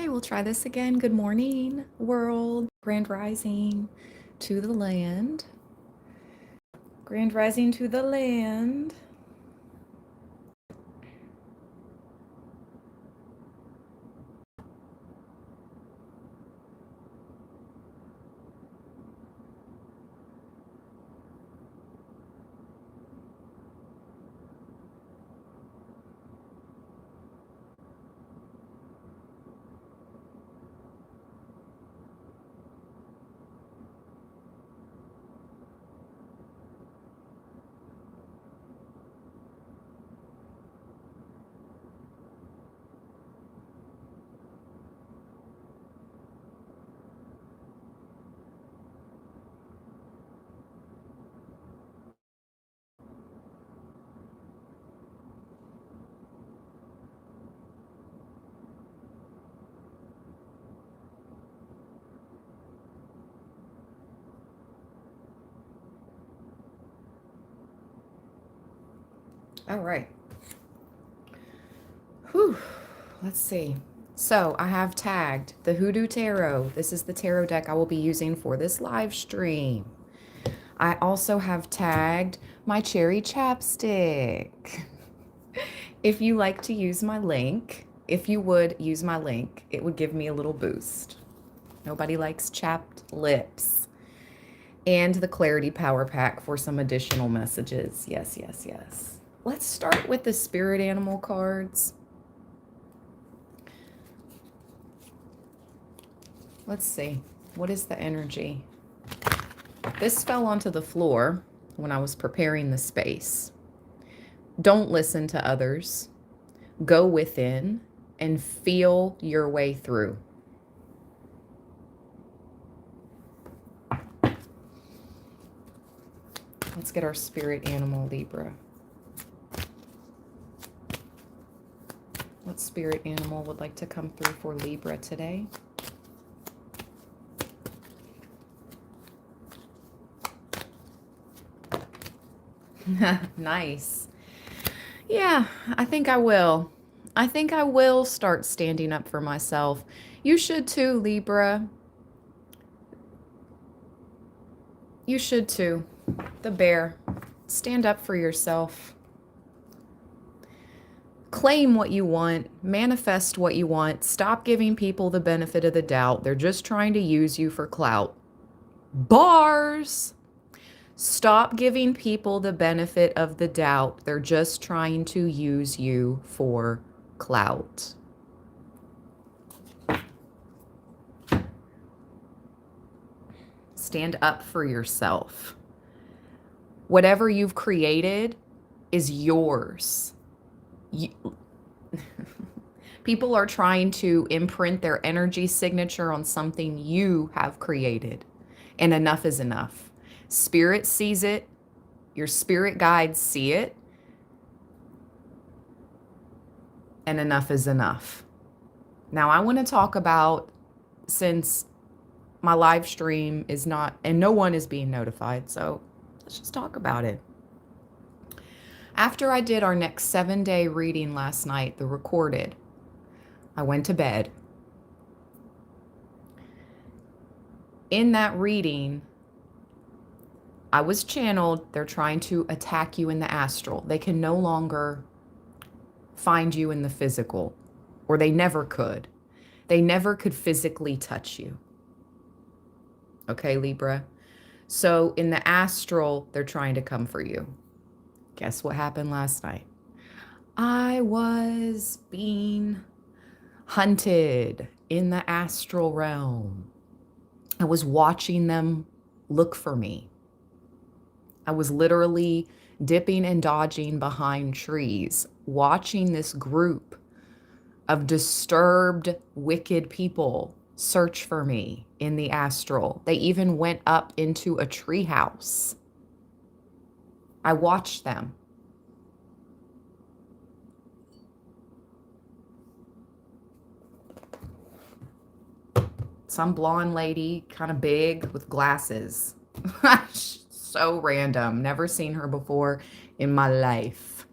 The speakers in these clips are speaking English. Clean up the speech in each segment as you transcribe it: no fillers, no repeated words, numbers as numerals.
Okay, we'll try this again. Good morning, world. Grand rising to the land. Grand rising to the land. All right. Whew. Let's see. So I have tagged the Hoodoo Tarot. This is the tarot deck I will be using for this live stream. I also have tagged my cherry chapstick. If you like to use my link, if you would use my link, it would give me a little boost. Nobody likes chapped lips. And the Clarity Power Pack for some additional messages. Yes, yes, yes. Let's start with the spirit animal cards. Let's see. What is the energy? This fell onto the floor when I was preparing the space. Don't listen to others. Go within and feel your way through. Let's get our spirit animal, Libra. What spirit animal would like to come through for Libra today? Nice. Yeah, I think I will. I think I will start standing up for myself. You should too, Libra. You should too. The bear. Stand up for yourself. Claim what you want. Manifest what you want. Stop giving people the benefit of the doubt. They're just trying to use you for clout. Bars! Stop giving people the benefit of the doubt. They're just trying to use you for clout. Stand up for yourself. Whatever you've created is yours. People are trying to imprint their energy signature on something you have created, and enough is enough. Spirit sees it. Your spirit guides see it. And enough is enough. Now, I want to talk about, since my live stream is not, and no one is being notified, so let's just talk about it. After I did our next 7-day reading last night, the recorded, I went to bed. In that reading, I was channeled. They're trying to attack you in the astral. They can no longer find you in the physical, or they never could. They never could physically touch you. Okay, Libra? So in the astral, they're trying to come for you. Guess what happened last night? I was being hunted in the astral realm. I was watching them look for me. I was literally dipping and dodging behind trees, watching this group of disturbed, wicked people search for me in the astral. They even went up into a treehouse. I watched them. Some blonde lady, kind of big, with glasses. So random. Never seen her before in my life,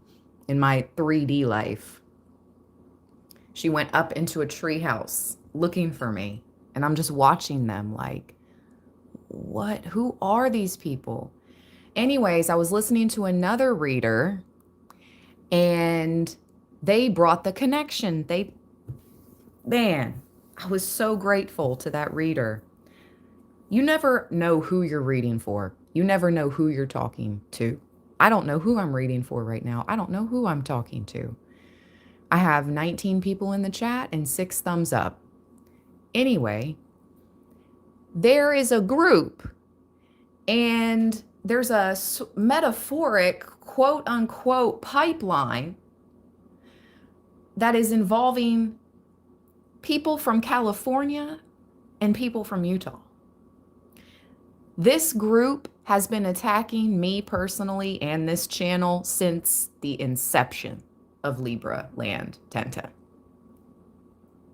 in my 3D life. She went up into a treehouse looking for me. And I'm just watching them like, what? Who are these people? Anyways, I was listening to another reader and they brought the connection. Man, I was so grateful to that reader. You never know who you're reading for. You never know who you're talking to. I don't know who I'm reading for right now. I don't know who I'm talking to. I have 19 people in the chat and 6 thumbs up. Anyway, there is a group and there's a metaphoric quote unquote pipeline that is involving people from California and people from Utah. This group has been attacking me personally and this channel since the inception of Libra Land 1010.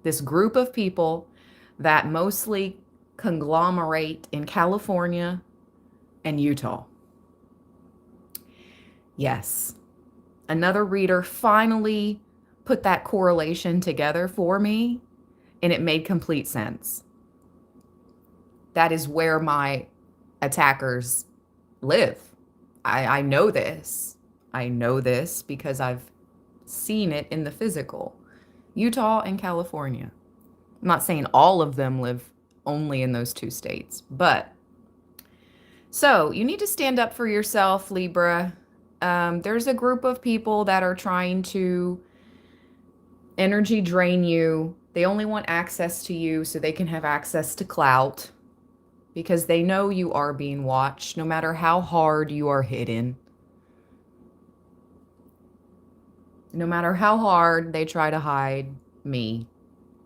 This group of people that mostly conglomerate in California and Utah. Yes, another reader finally put that correlation together for me, and it made complete sense. That is where my attackers live. I know this. I know this because I've seen it in the physical. Utah and California. I'm not saying all of them live only in those 2 states, but so you need to stand up for yourself, Libra. There's a group of people that are trying to energy drain you. They only want access to you so they can have access to clout because they know you are being watched no matter how hard you are hidden. No matter how hard they try to hide me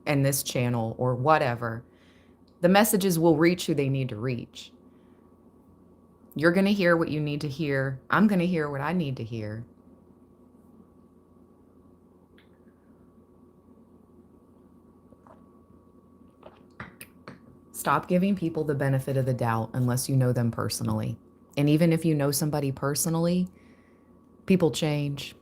and this channel or whatever, the messages will reach who they need to reach. You're going to hear what you need to hear. I'm going to hear what I need to hear. Stop giving people the benefit of the doubt unless you know them personally. And even if you know somebody personally, people change.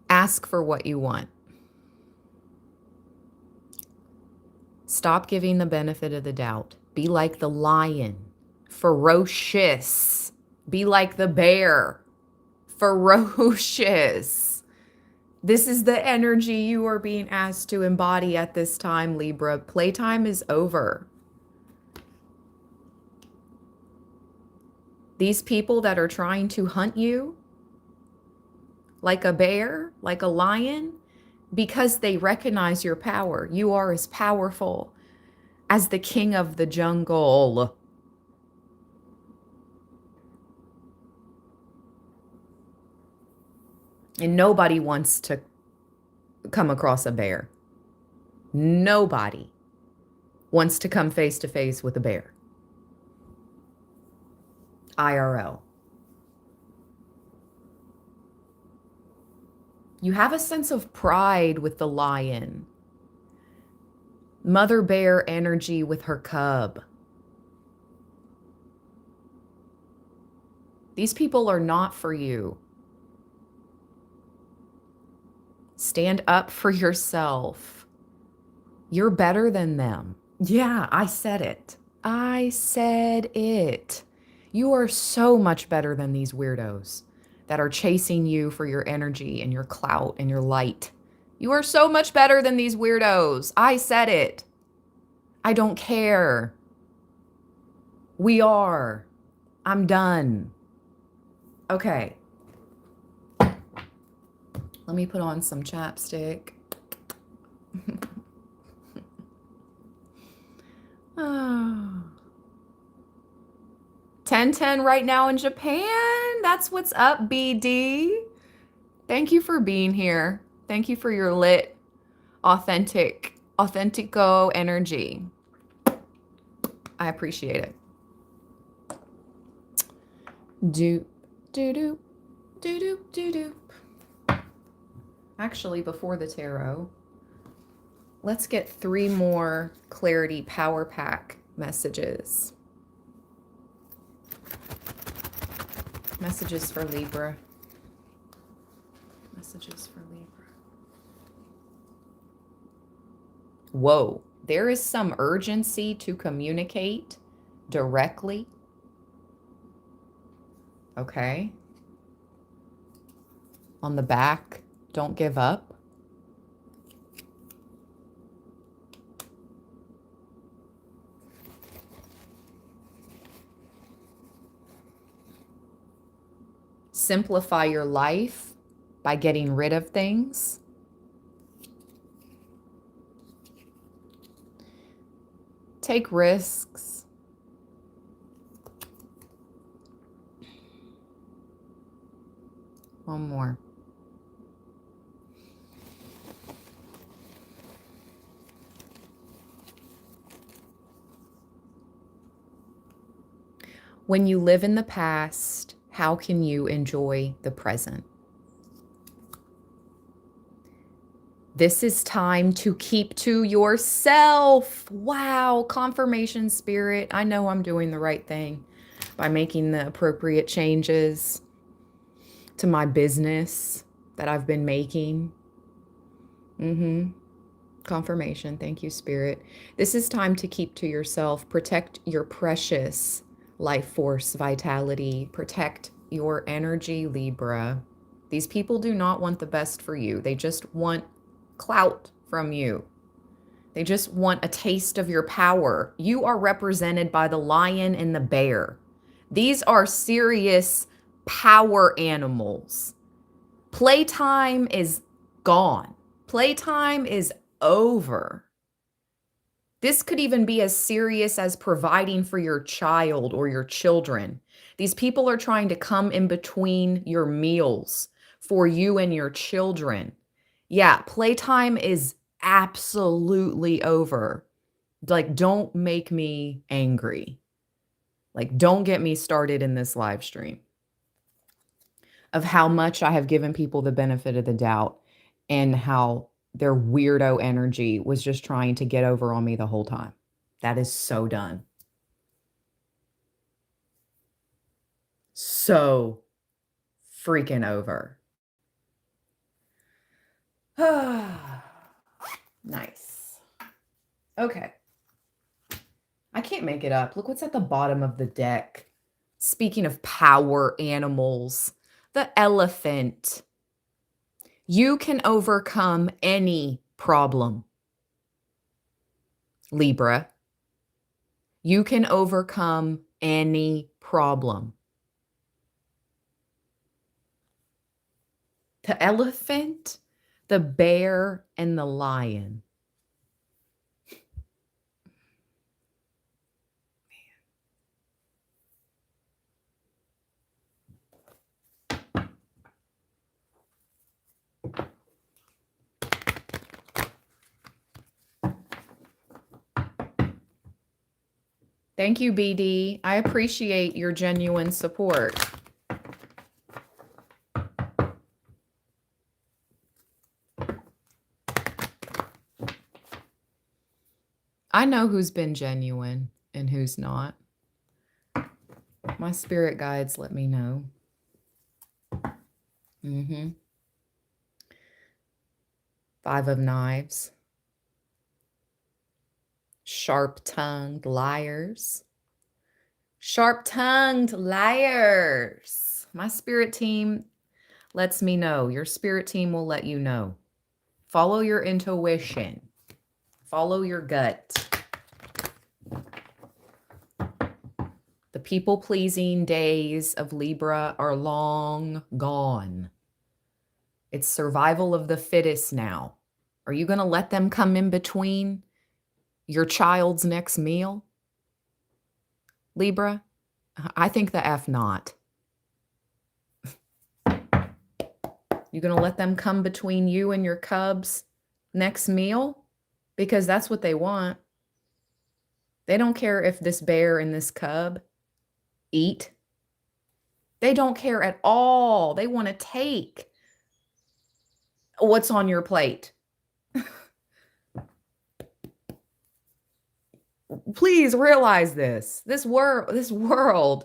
Ask for what you want. Stop giving the benefit of the doubt. Be like the lion, ferocious. Be like the bear, ferocious. This is the energy you are being asked to embody at this time, Libra. Playtime is over. These people that are trying to hunt you like a bear, like a lion, because they recognize your power. You are as powerful as the king of the jungle. And nobody wants to come across a bear. Nobody wants to come face to face with a bear. IRL. You have a sense of pride with the lion. Mother bear energy with her cub. These people are not for you. Stand up for yourself. You're better than them. Yeah, I said it. I said it. You are so much better than these weirdos that are chasing you for your energy and your clout and your light. You are so much better than these weirdos. I said it. I don't care. We are. I'm done. Okay. Let me put on some chapstick. Oh. 1010 right now in Japan. That's what's up, BD. Thank you for being here. Thank you for your lit, authentico energy. I appreciate it. Do, do, do, do, do, do, do. Actually, before the tarot, let's get 3 more clarity power pack messages. Messages for Libra. Messages for Libra. Whoa, there is some urgency to communicate directly. Okay. On the back, don't give up. Simplify your life by getting rid of things. Take risks. One more. When you live in the past, how can you enjoy the present? This is time to keep to yourself. Wow, confirmation spirit. I know I'm doing the right thing by making the appropriate changes to my business that I've been making. Confirmation. Thank you, spirit. This is time to keep to yourself. Protect your precious life force, vitality. Protect your energy, Libra. These people do not want the best for you. They just want clout from you. They just want a taste of your power. You are represented by the lion and the bear. These are serious power animals. Playtime is gone. Playtime is over. This could even be as serious as providing for your child or your children. These people are trying to come in between your meals for you and your children. Yeah, playtime is absolutely over. Like, don't make me angry. Like, don't get me started in this live stream of how much I have given people the benefit of the doubt and how their weirdo energy was just trying to get over on me the whole time. That is so done. So freaking over. Nice. Okay. I can't make it up. Look what's at the bottom of the deck. Speaking of power animals, the elephant. You can overcome any problem, Libra. You can overcome any problem. The elephant, the bear, and the lion. Thank you, BD. I appreciate your genuine support. I know who's been genuine and who's not. My spirit guides let me know. Five of Knives. Sharp-tongued liars. Sharp-tongued liars. My spirit team lets me know. Your spirit team will let you know. Follow your intuition. Follow your gut. The people-pleasing days of Libra are long gone. It's survival of the fittest now. Are you going to let them come in between your child's next meal, Libra? I think the F not. You going to let them come between you and your cubs' next meal? Because that's what they want. They don't care if this bear and this cub eat. They don't care at all. They want to take what's on your plate. Please realize this. This world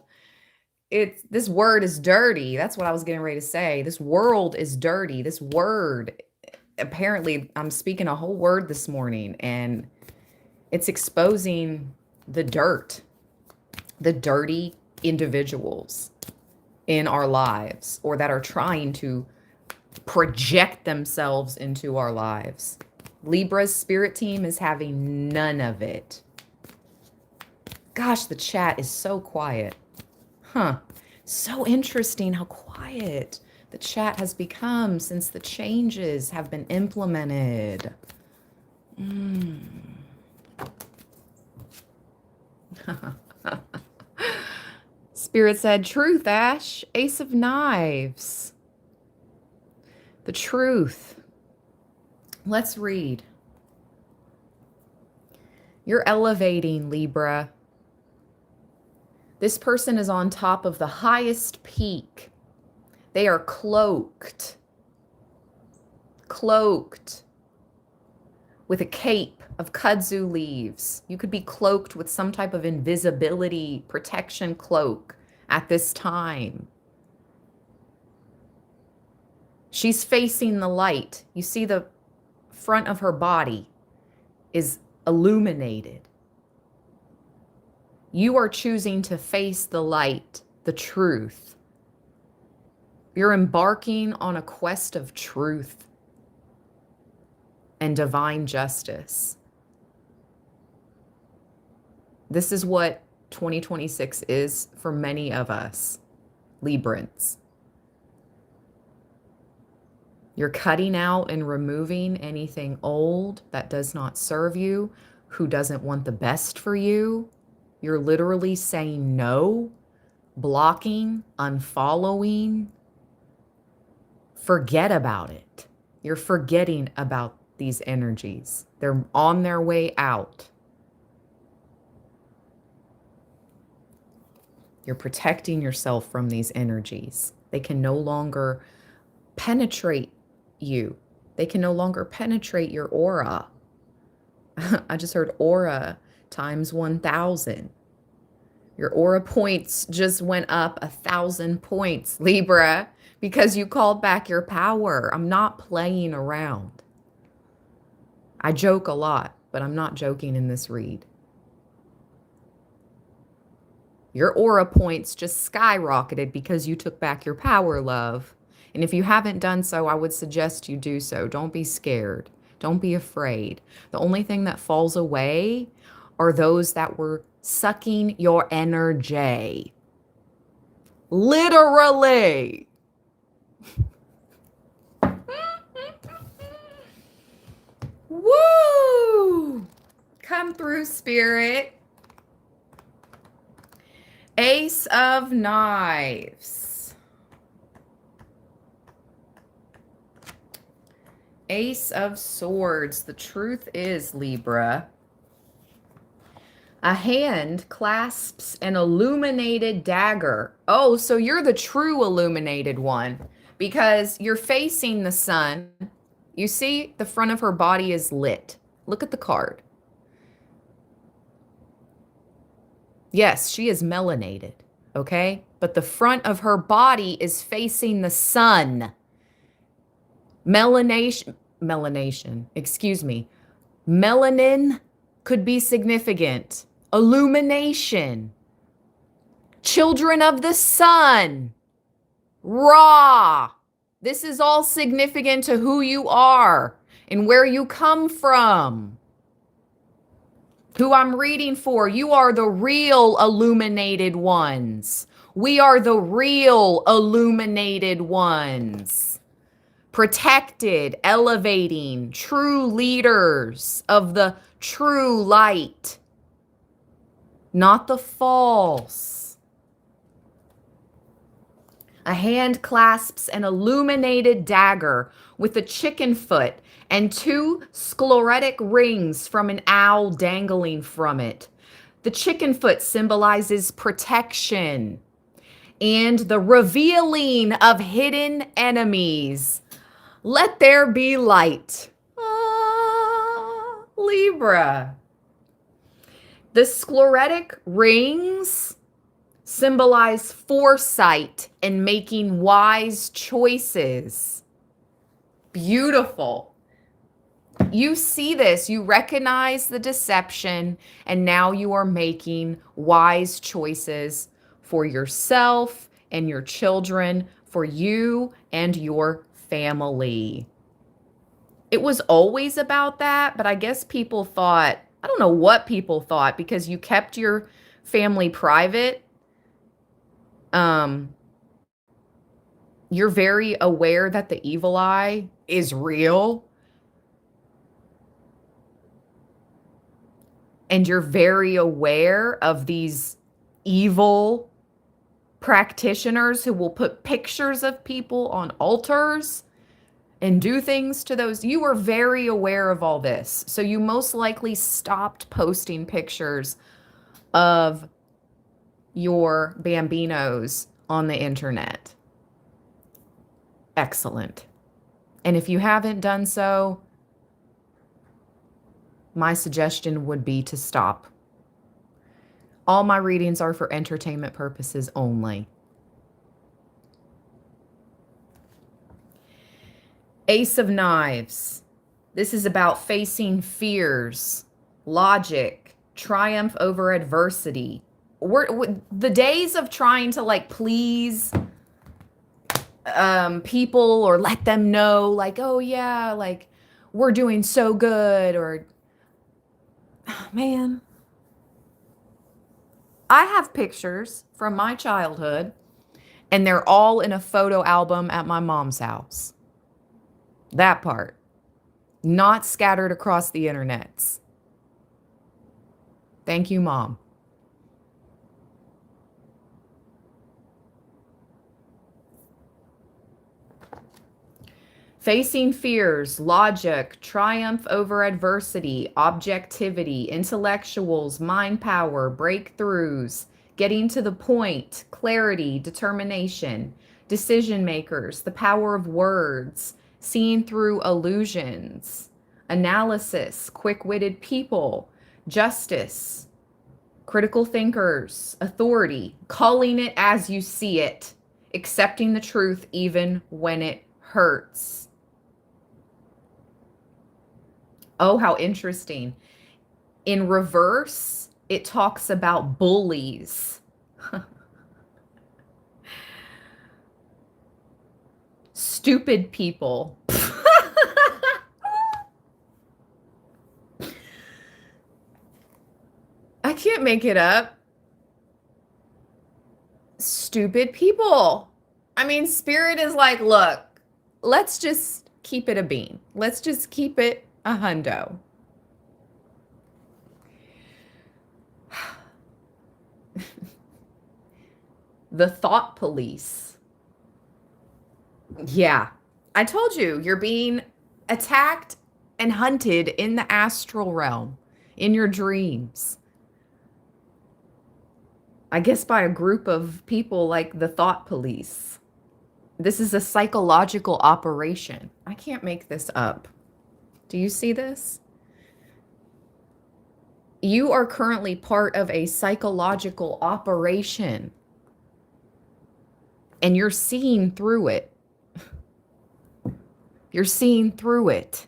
this word is dirty. That's what I was getting ready to say. This world is dirty. This word, apparently, I'm speaking a whole word this morning, and it's exposing the dirty individuals in our lives, or that are trying to project themselves into our lives. Libra's spirit team is having none of it. Gosh, the chat is so quiet. Huh. So interesting how quiet the chat has become since the changes have been implemented. Spirit said, truth, Ash. Ace of Knives. The truth. Let's read. You're elevating, Libra. This person is on top of the highest peak. They are cloaked. Cloaked with a cape of kudzu leaves. You could be cloaked with some type of invisibility protection cloak at this time. She's facing the light. You see the front of her body is illuminated. You are choosing to face the light, the truth. You're embarking on a quest of truth and divine justice. This is what 2026 is for many of us, Librans. You're cutting out and removing anything old that does not serve you, who doesn't want the best for you. You're literally saying no, blocking, unfollowing. Forget about it. You're forgetting about these energies. They're on their way out. You're protecting yourself from these energies. They can no longer penetrate you. They can no longer penetrate your aura. I just heard aura times 1,000. Your aura points just went up 1,000 points, Libra, because you called back your power. I'm not playing around. I joke a lot, but I'm not joking in this read. Your aura points just skyrocketed because you took back your power, love. And if you haven't done so, I would suggest you do so. Don't be scared. Don't be afraid. The only thing that falls away are those that were sucking your energy. Literally. Woo! Come through, Spirit. Ace of Knives. Ace of Swords. The truth is, Libra, a hand clasps an illuminated dagger. Oh, so you're the true illuminated one because you're facing the sun. You see the front of her body is lit. Look at the card. Yes, she is melanated, okay? But the front of her body is facing the sun. Melanation, excuse me. Melanin could be significant. Illumination. Children of the sun. Ra. This is all significant to who you are and where you come from. Who I'm reading for, you are the real illuminated ones. We are the real illuminated ones. Protected, elevating, true leaders of the true light, not the false. A hand clasps an illuminated dagger with a chicken foot and 2 sclerotic rings from an owl dangling from it. The chicken foot symbolizes protection and the revealing of hidden enemies. Let there be light. Ah, Libra. The sclerotic rings symbolize foresight and making wise choices. Beautiful. You see this, you recognize the deception, and now you are making wise choices for yourself and your children, for you and your family. It was always about that, but I guess people thought, I don't know what people thought, because you kept your family private. You're very aware that the evil eye is real. And you're very aware of these evil practitioners who will put pictures of people on altars and do things to those. You were very aware of all this. So you most likely stopped posting pictures of your bambinos on the internet. Excellent. And if you haven't done so, my suggestion would be to stop. All my readings are for entertainment purposes only. Ace of Knives. This is about facing fears, logic, triumph over adversity. The days of trying to like please people or let them know like, oh yeah, like we're doing so good, or man, I have pictures from my childhood and they're all in a photo album at my mom's house. That part. Not scattered across the internets. Thank you, Mom. Facing fears, logic, triumph over adversity, objectivity, intellectuals, mind power, breakthroughs, getting to the point, clarity, determination, decision makers, the power of words, seeing through illusions, analysis, quick-witted people, justice, critical thinkers, authority, calling it as you see it, accepting the truth even when it hurts. Oh, how interesting. In reverse, it talks about bullies. Stupid people. I can't make it up. Stupid people. I mean, Spirit is like, look, let's just keep it a bean. Let's just keep it a hundo. The thought police. Yeah, I told you, you're being attacked and hunted in the astral realm, in your dreams. I guess by a group of people like the thought police. This is a psychological operation. I can't make this up. Do you see this? You are currently part of a psychological operation, and you're seeing through it. You're seeing through it.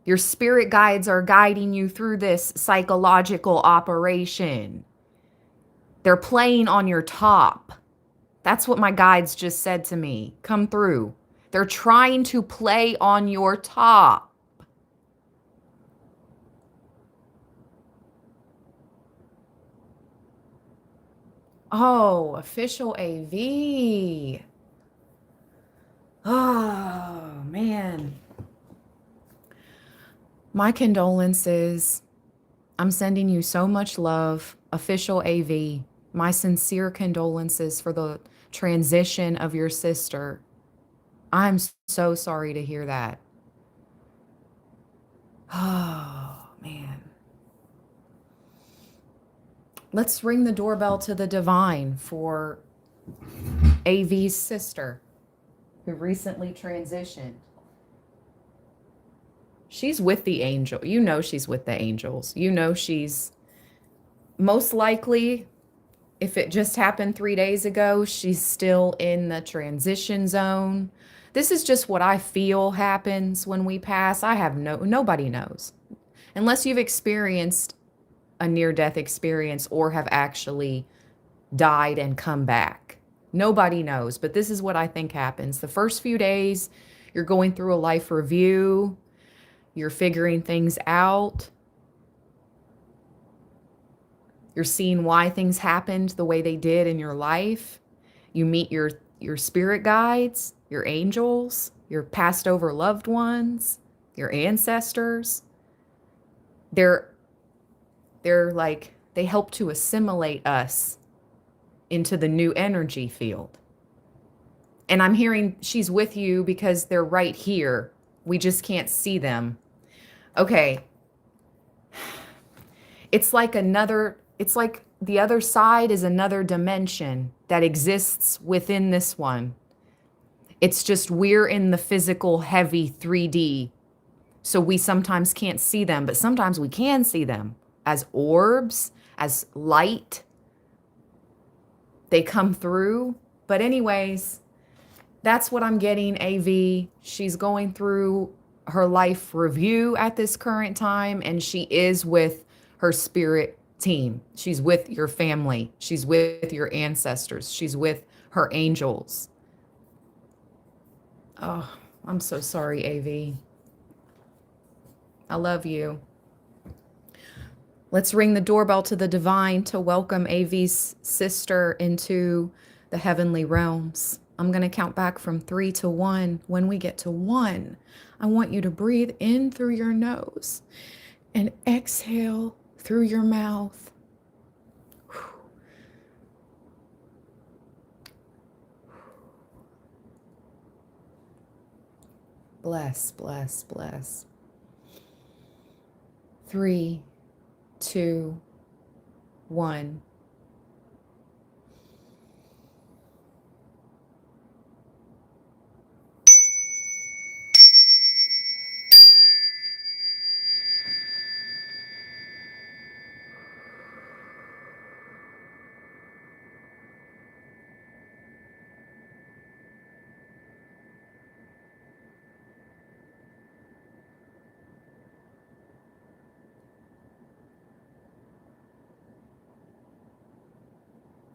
Your spirit guides are guiding you through this psychological operation. They're playing on your top. That's what my guides just said to me. Come through. They're trying to play on your top. Oh, official AV. Oh, man. My condolences. I'm sending you so much love. Official AV. My sincere condolences for the transition of your sister. I'm so sorry to hear that. Oh, man. Let's ring the doorbell to the divine for AV's sister who recently transitioned. She's with the angel. You know she's with the angels. You know she's most likely, If it just happened 3 days ago, she's still in the transition zone. This is just what I feel happens when we pass. Nobody knows. Unless you've experienced a near death experience or have actually died and come back. Nobody knows, but this is what I think happens. The first few days, you're going through a life review, you're figuring things out. You're seeing why things happened the way they did in your life. You meet your spirit guides, your angels, your passed over loved ones, your ancestors. They're like, they help to assimilate us into the new energy field. And I'm hearing she's with you because they're right here. We just can't see them. Okay. It's like the other side is another dimension that exists within this one. It's just we're in the physical, heavy 3D. So we sometimes can't see them, but sometimes we can see them as orbs, as light. They come through. But anyways, that's what I'm getting, AV. She's going through her life review at this current time, and she is with her spirit team. She's with your family. She's with your ancestors. She's with her angels. Oh, I'm so sorry, AV. I love you. Let's ring the doorbell to the divine to welcome AV's sister into the heavenly realms. I'm going to count back from 3 to 1. When we get to 1, I want you to breathe in through your nose and exhale through your mouth. Bless, bless, bless. 3, 2, 1.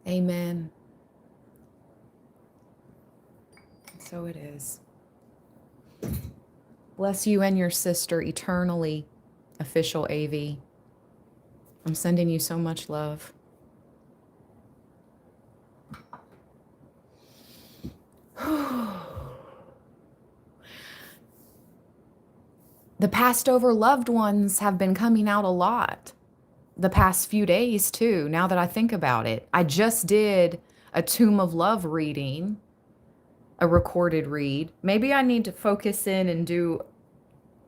Amen. So it is. Bless you and your sister eternally, official AV. I'm sending you so much love. The passed over loved ones have been coming out a lot the past few days too, now that I think about it. I just did a Tomb of Love reading, a recorded read. Maybe I need to focus in and do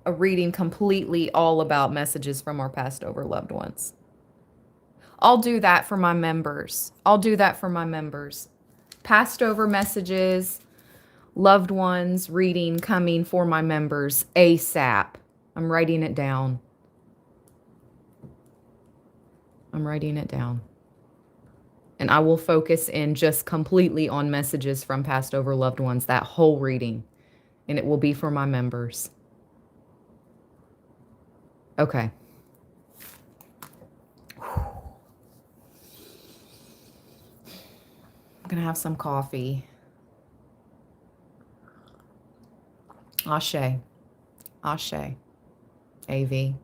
a reading completely all about messages from our passed over loved ones. I'll do that for my members. Passed over messages, loved ones, reading coming for my members ASAP. I'm writing it down. And I will focus in just completely on messages from passed over loved ones, that whole reading. And it will be for my members. Okay. I'm going to have some coffee. Ashe. Ashe. AV.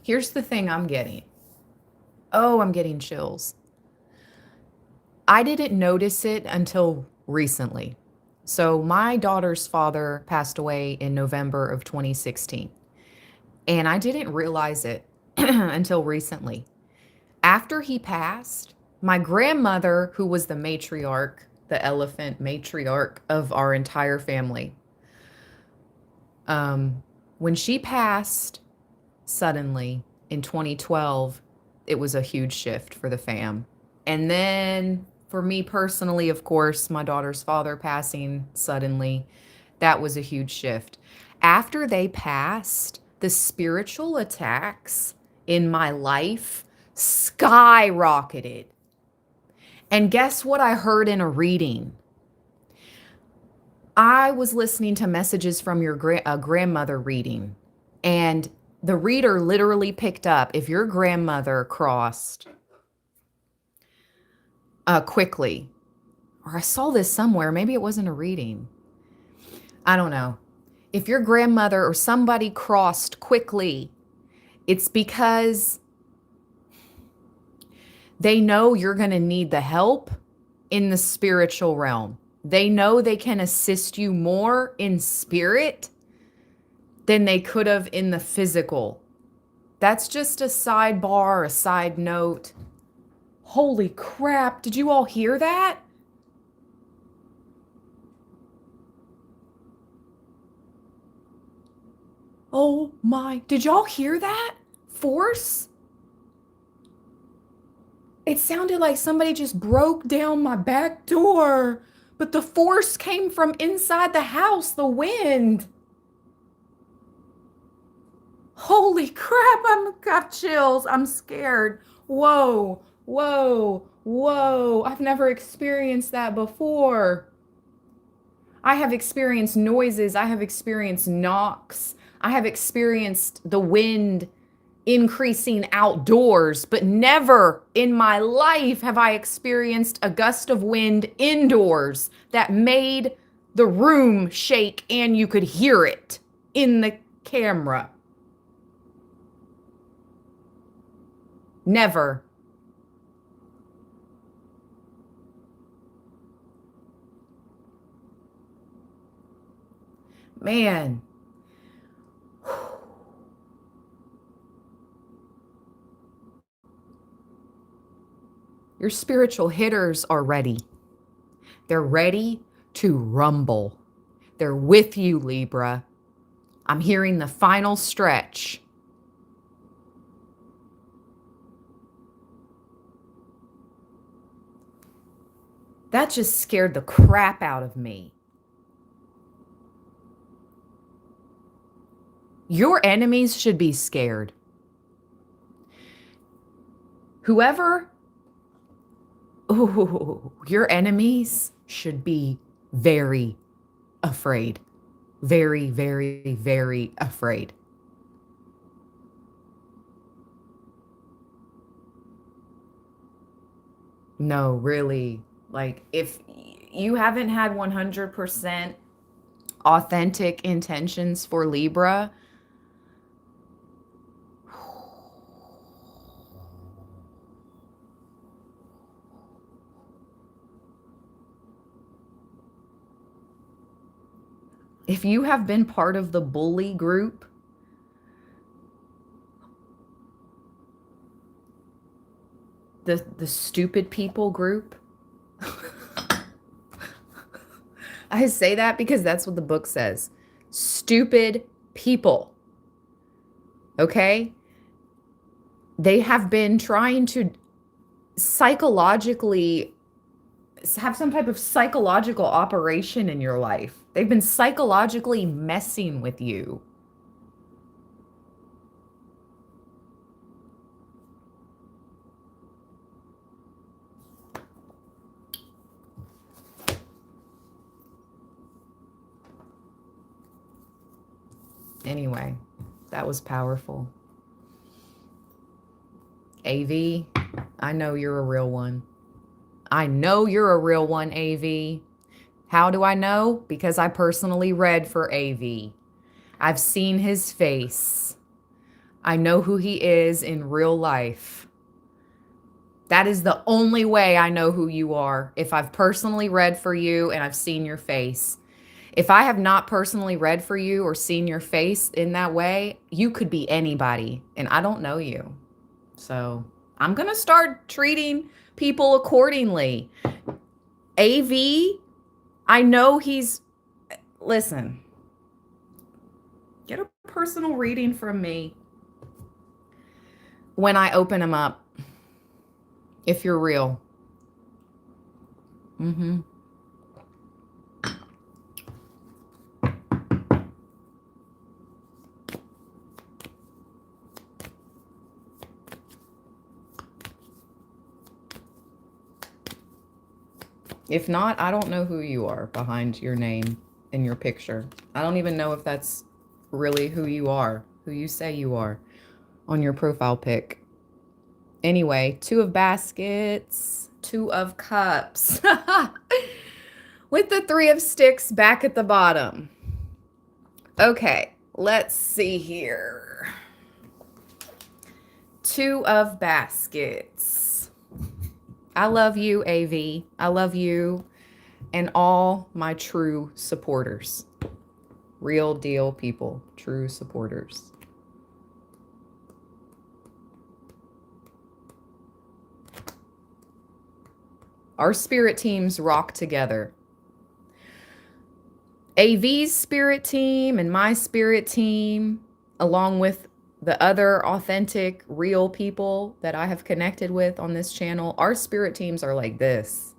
Here's the thing I'm getting. Oh, I'm getting chills. I didn't notice it until recently. So my daughter's father passed away in November of 2016. And I didn't realize it until recently. After he passed, my grandmother, who was the matriarch, the elephant matriarch of our entire family, when she passed suddenly in 2012, it was a huge shift for the fam. And then For me personally, of course, my daughter's father passing suddenly, that was a huge shift. After they passed, the spiritual attacks in my life skyrocketed. And guess what I heard in a reading? I was listening to messages from your grandmother reading, and the reader literally picked up if your grandmother crossed quickly, or I saw this somewhere, maybe it wasn't a reading. I don't know. If your grandmother or somebody crossed quickly, it's because they know you're going to need the help in the spiritual realm. They know they can assist you more in spirit than they could have in the physical. That's just a sidebar, a side note. Holy crap, did you all hear that? Oh my, did y'all hear that? Force? It sounded like somebody just broke down my back door, but the force came from inside the house, the wind. Holy crap, I've got chills. I'm scared. Whoa, whoa, whoa. I've never experienced that before. I have experienced noises. I have experienced knocks. I have experienced the wind increasing outdoors, but never in my life have I experienced a gust of wind indoors that made the room shake and you could hear it in the camera. Never. Man. Your spiritual hitters are ready. They're ready to rumble. They're with you, Libra. I'm hearing the final stretch. That just scared the crap out of me. Your enemies should be scared. Whoever, your enemies should be very afraid. Very, very, very afraid. No, really. Like, if you haven't had 100% authentic intentions for Libra, if you have been part of the bully group, the stupid people group, I say that because that's what the book says. Stupid people. Okay? They have been trying to psychologically have some type of psychological operation in your life. They've been psychologically messing with you. Anyway, that was powerful. AV, I know you're a real one. I know you're a real one, AV. How do I know? Because I personally read for AV. I've seen his face. I know who he is in real life. That is the only way I know who you are. If I've personally read for you and I've seen your face. If I have not personally read for you or seen your face in that way, you could be anybody and I don't know you. So I'm going to start treating people accordingly. AV, I know he's, listen, get a personal reading from me when I open him up, if you're real. Mm-hmm. If not, I don't know who you are behind your name in your picture. I don't even know if that's really who you are, who you say you are on your profile pic. Anyway, two of baskets, two of cups, with the three of sticks back at the bottom. Okay, let's see here. Two of baskets. I love you, AV. I love you and all my true supporters. Real deal people, true supporters. Our spirit teams rock together. AV's spirit team and my spirit team, along with the other authentic, real people that I have connected with on this channel, our spirit teams are like this.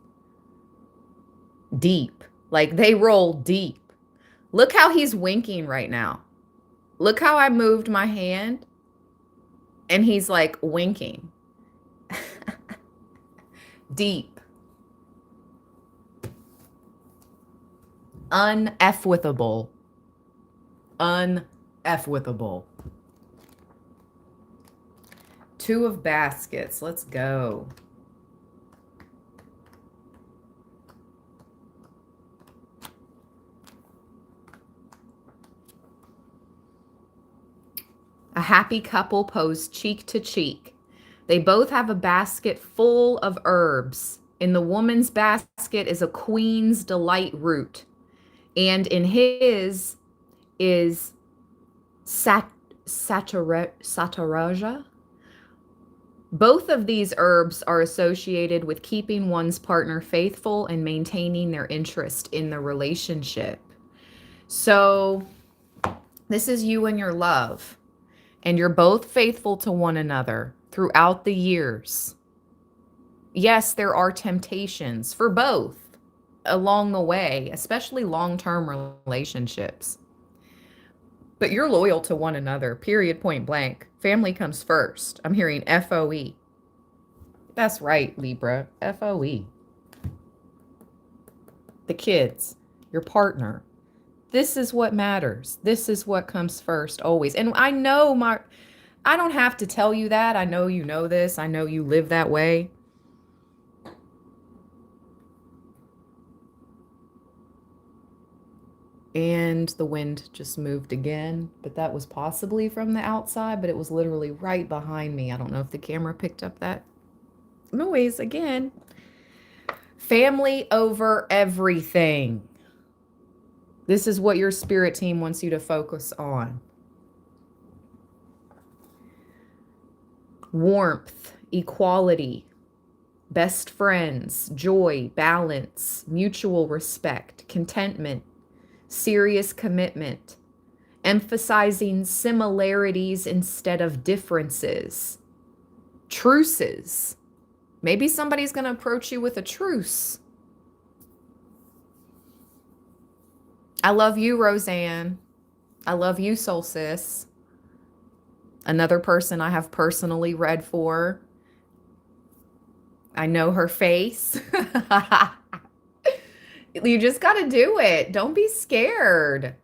Deep. Like they roll deep. Look how he's winking right now. Look how I moved my hand and he's like winking. Deep. Un-F-withable. Un-F-withable. Two of baskets. Let's go. A happy couple posed cheek to cheek. They both have a basket full of herbs. In the woman's basket is a queen's delight root. And in his is Sataraja. Both of these herbs are associated with keeping one's partner faithful and maintaining their interest in the relationship. So this is you and your love. And you're both faithful to one another throughout the years. Yes, there are temptations for both along the way, especially long-term relationships. But you're loyal to one another, period, point blank. Family comes first. I'm hearing FOE. That's right, Libra, FOE. The kids, your partner. This is what matters. This is what comes first always. And I know I don't have to tell you that. I know you know this. I know you live that way. And the wind just moved again, but that was possibly from the outside, but it was literally right behind me. I don't know if the camera picked up that noise again. Family over everything. This is what your spirit team wants you to focus on. Warmth, equality, best friends, joy, balance, mutual respect, contentment, serious commitment, emphasizing similarities instead of differences, truces. Maybe somebody's going to approach you with a truce. I love you, Roseanne. I love you, Soul Sis. Another person I have personally read for. I know her face. You just got to do it. Don't be scared.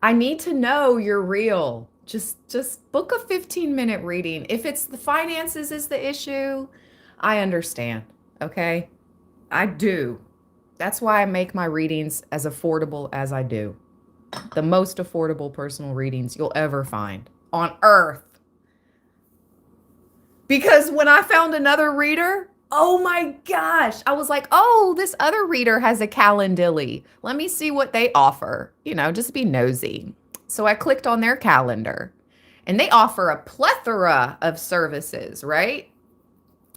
I need to know you're real. Just book a 15-minute reading. If it's the finances is the issue, I understand. Okay? I do. That's why I make my readings as affordable as I do. The most affordable personal readings you'll ever find on earth. Because when I found another reader, oh my gosh, I was like, oh, this other reader has a Calendly. Let me see what they offer. You know, just be nosy. So I clicked on their calendar and they offer a plethora of services, right?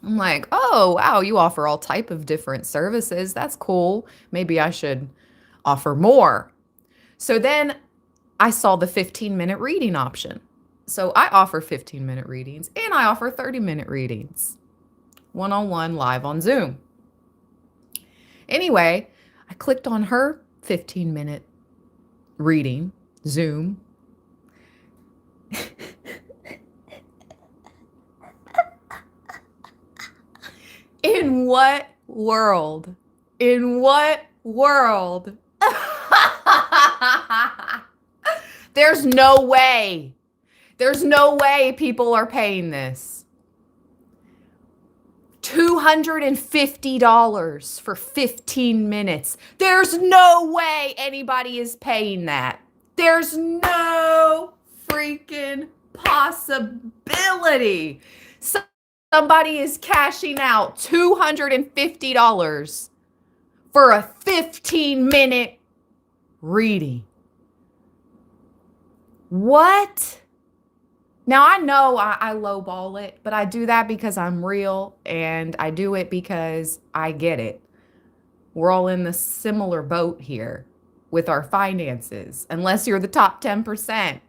I'm like, oh, wow, you offer all type of different services. That's cool. Maybe I should offer more. So then I saw the 15-minute reading option. So I offer 15-minute readings and I offer 30-minute readings, one-on-one live on Zoom. Anyway, I clicked on her 15-minute reading, Zoom. In what world? In what world? There's no way. There's no way people are paying this. $250 for 15 minutes. There's no way anybody is paying that. There's no freaking possibility. Somebody is cashing out $250 for a 15-minute reading. What? Now, I know I lowball it, but I do that because I'm real, and I do it because I get it. We're all in the similar boat here with our finances, unless you're the top 10%.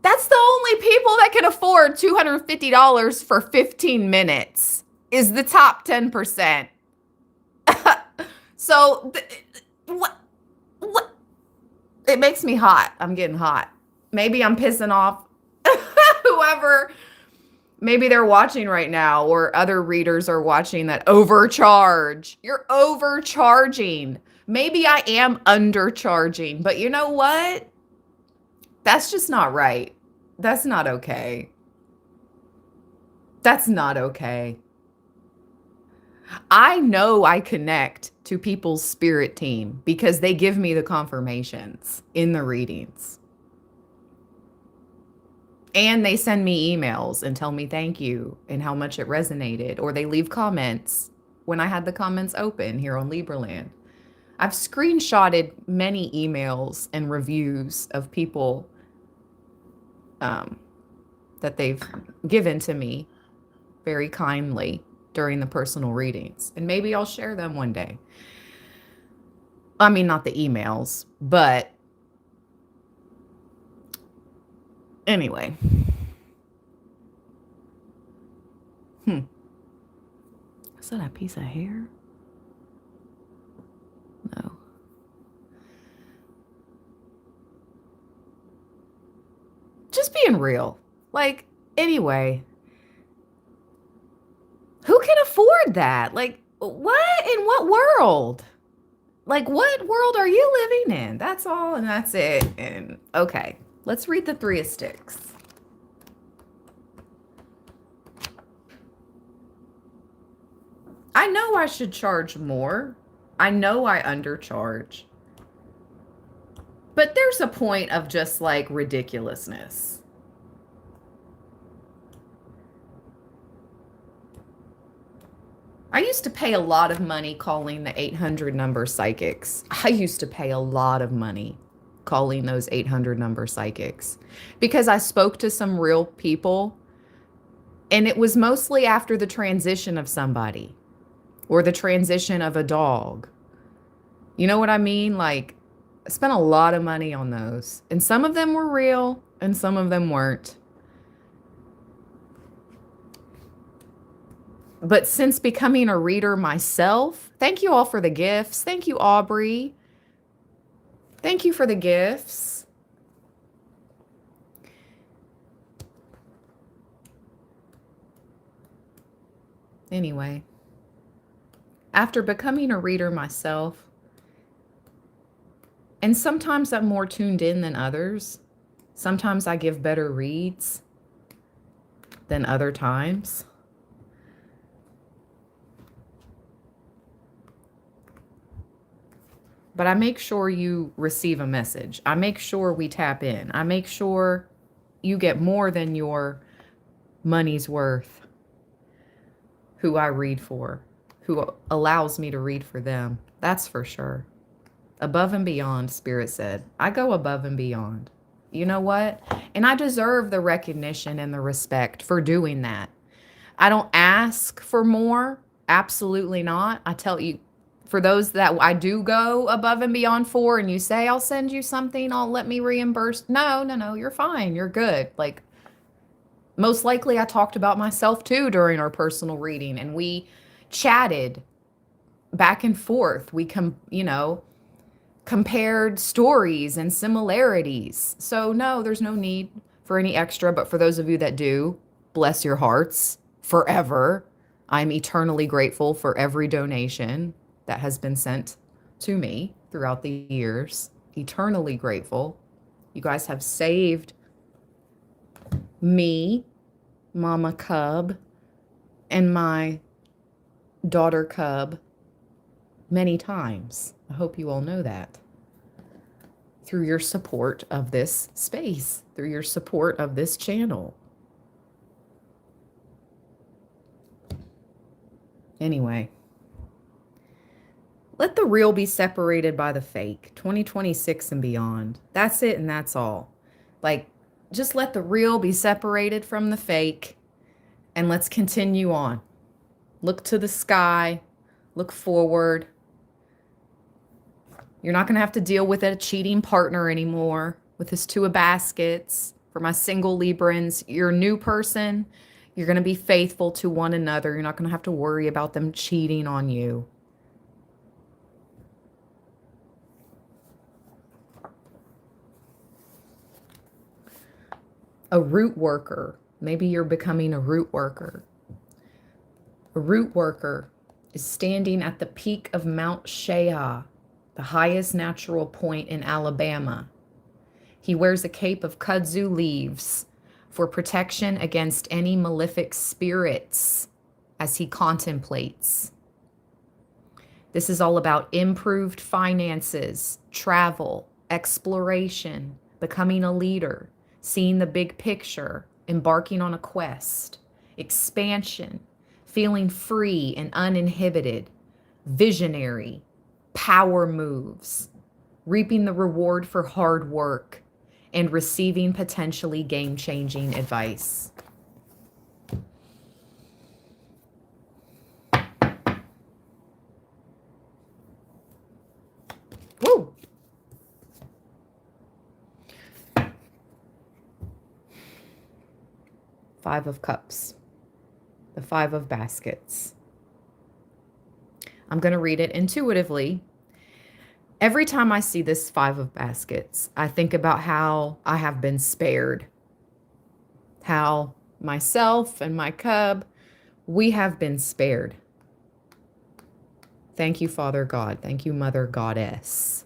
That's the only people that can afford $250 for 15 minutes is the top 10%. So, what? It makes me hot. I'm getting hot. Maybe I'm pissing off whoever, maybe they're watching right now, or other readers are watching that overcharge. You're overcharging. Maybe I am undercharging, but you know what? That's just not right. That's not okay. That's not okay. I know I connect to people's spirit team because they give me the confirmations in the readings. And they send me emails and tell me thank you and how much it resonated, or they leave comments when I had the comments open here on Libraland. I've screenshotted many emails and reviews of people that they've given to me very kindly during the personal readings. And maybe I'll share them one day. I mean, not the emails, but anyway. Is that a piece of hair? No. Just being real. Like, anyway. Who can afford that? Like, what? In what world? Like, what world are you living in? That's all, and that's it. And okay, let's read the Three of Sticks. I know I should charge more. I know I undercharge. But there's a point of just like ridiculousness. I used to pay a lot of money calling the 800 number psychics. I used to pay a lot of money calling those 800 number psychics because I spoke to some real people, and it was mostly after the transition of somebody or the transition of a dog. You know what I mean? Like, I spent a lot of money on those, and some of them were real and some of them weren't. But since becoming a reader myself, thank you all for the gifts. Thank you, Aubrey. Thank you for the gifts. Anyway, after becoming a reader myself, and sometimes I'm more tuned in than others. Sometimes I give better reads than other times. But I make sure you receive a message. I make sure we tap in. I make sure you get more than your money's worth. Who I read for, who allows me to read for them. That's for sure. Above and beyond, Spirit said. I go above and beyond. You know what? And I deserve the recognition and the respect for doing that. I don't ask for more. Absolutely not. I tell you, for those that I do go above and beyond for, and you say, I'll send you something, I'll let me reimburse. No, you're fine. You're good. Like, most likely I talked about myself too during our personal reading, and we chatted back and forth. We compared stories and similarities. So no, there's no need for any extra, but for those of you that do, bless your hearts forever. I'm eternally grateful for every donation that has been sent to me throughout the years. Eternally grateful. You guys have saved me, Mama Cub, and my daughter Cub many times. I hope you all know that. Through your support of this space, through your support of this channel. Anyway, let the real be separated by the fake. 2026 and beyond. That's it and that's all. Like, just let the real be separated from the fake and let's continue on. Look to the sky, look forward. You're not going to have to deal with a cheating partner anymore with his two of baskets. For my single Librans, you're a new person. You're going to be faithful to one another. You're not going to have to worry about them cheating on you. A root worker. Maybe you're becoming a root worker. A root worker is standing at the peak of Mount Shea, the highest natural point in Alabama. He wears a cape of kudzu leaves for protection against any malefic spirits as he contemplates. This is all about improved finances, travel, exploration, becoming a leader, seeing the big picture, embarking on a quest, expansion, feeling free and uninhibited, visionary, power moves, reaping the reward for hard work, and receiving potentially game-changing advice. Woo! Five of Cups. The Five of Baskets. I'm going to read it intuitively. Every time I see this Five of Baskets, I think about how I have been spared. How myself and my cub, we have been spared. Thank you, Father God. Thank you, Mother Goddess.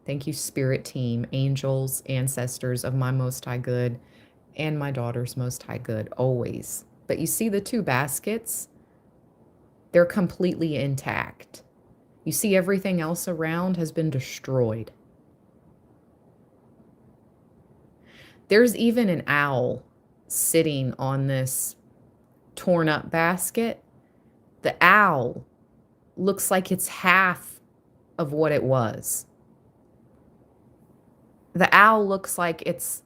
Thank you, Spirit Team, angels, ancestors of my Most High Good and my daughter's Most High Good, always. But you see the two baskets? They're completely intact. You see everything else around has been destroyed. There's even an owl sitting on this torn up basket. The owl looks like it's half of what it was. The owl looks like it's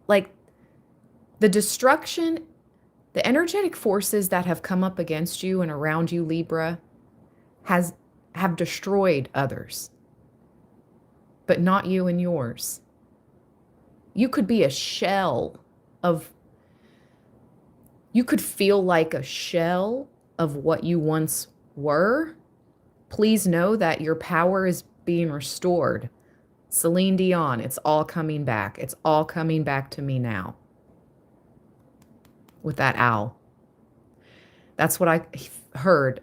like the destruction, the energetic forces that have come up against you and around you, Libra, have destroyed others, but not you and yours. You could be a shell of, you could feel like a shell of what you once were. Please know that your power is being restored. Celine Dion, it's all coming back. It's all coming back to me now. With that owl. That's what I heard.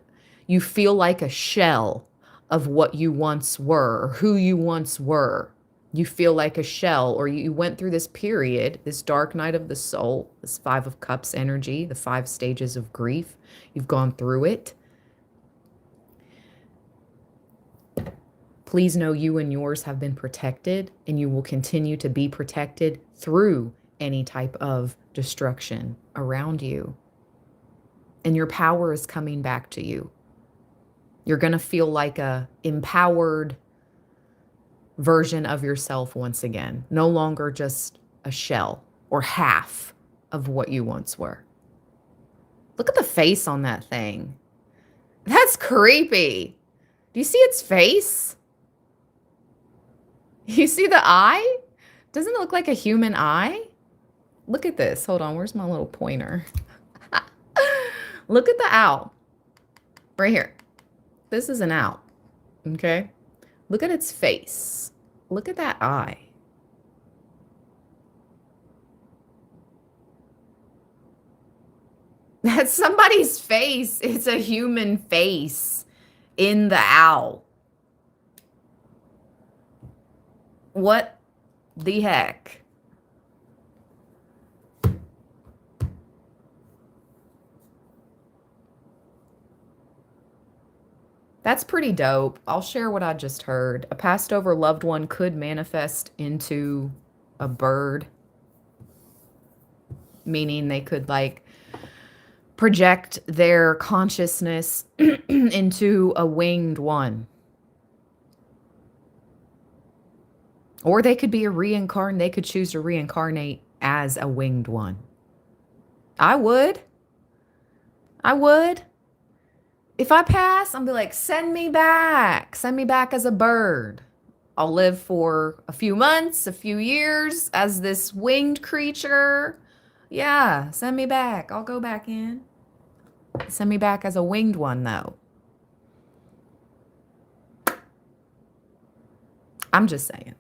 You feel like a shell of what you once were, or who you once were. You feel like a shell, or you went through this period, this dark night of the soul, this Five of Cups energy, the 5 stages of grief. You've gone through it. Please know you and yours have been protected, and you will continue to be protected through any type of destruction around you. And your power is coming back to you. You're going to feel like a empowered version of yourself once again. No longer just a shell or half of what you once were. Look at the face on that thing. That's creepy. Do you see its face? You see the eye? Doesn't it look like a human eye? Look at this. Hold on. Where's my little pointer? Look at the owl right here. This is an owl. Okay. Look at its face. Look at that eye. That's somebody's face. It's a human face in the owl. What the heck? That's pretty dope. I'll share what I just heard. A passed over loved one could manifest into a bird, meaning they could like project their consciousness into a winged one. Or they could be a reincarnate. They could choose to reincarnate as a winged one. I would. If I pass, I'll be like, send me back. Send me back as a bird. I'll live for a few months, a few years as this winged creature. Yeah, send me back. I'll go back in. Send me back as a winged one, though. I'm just saying.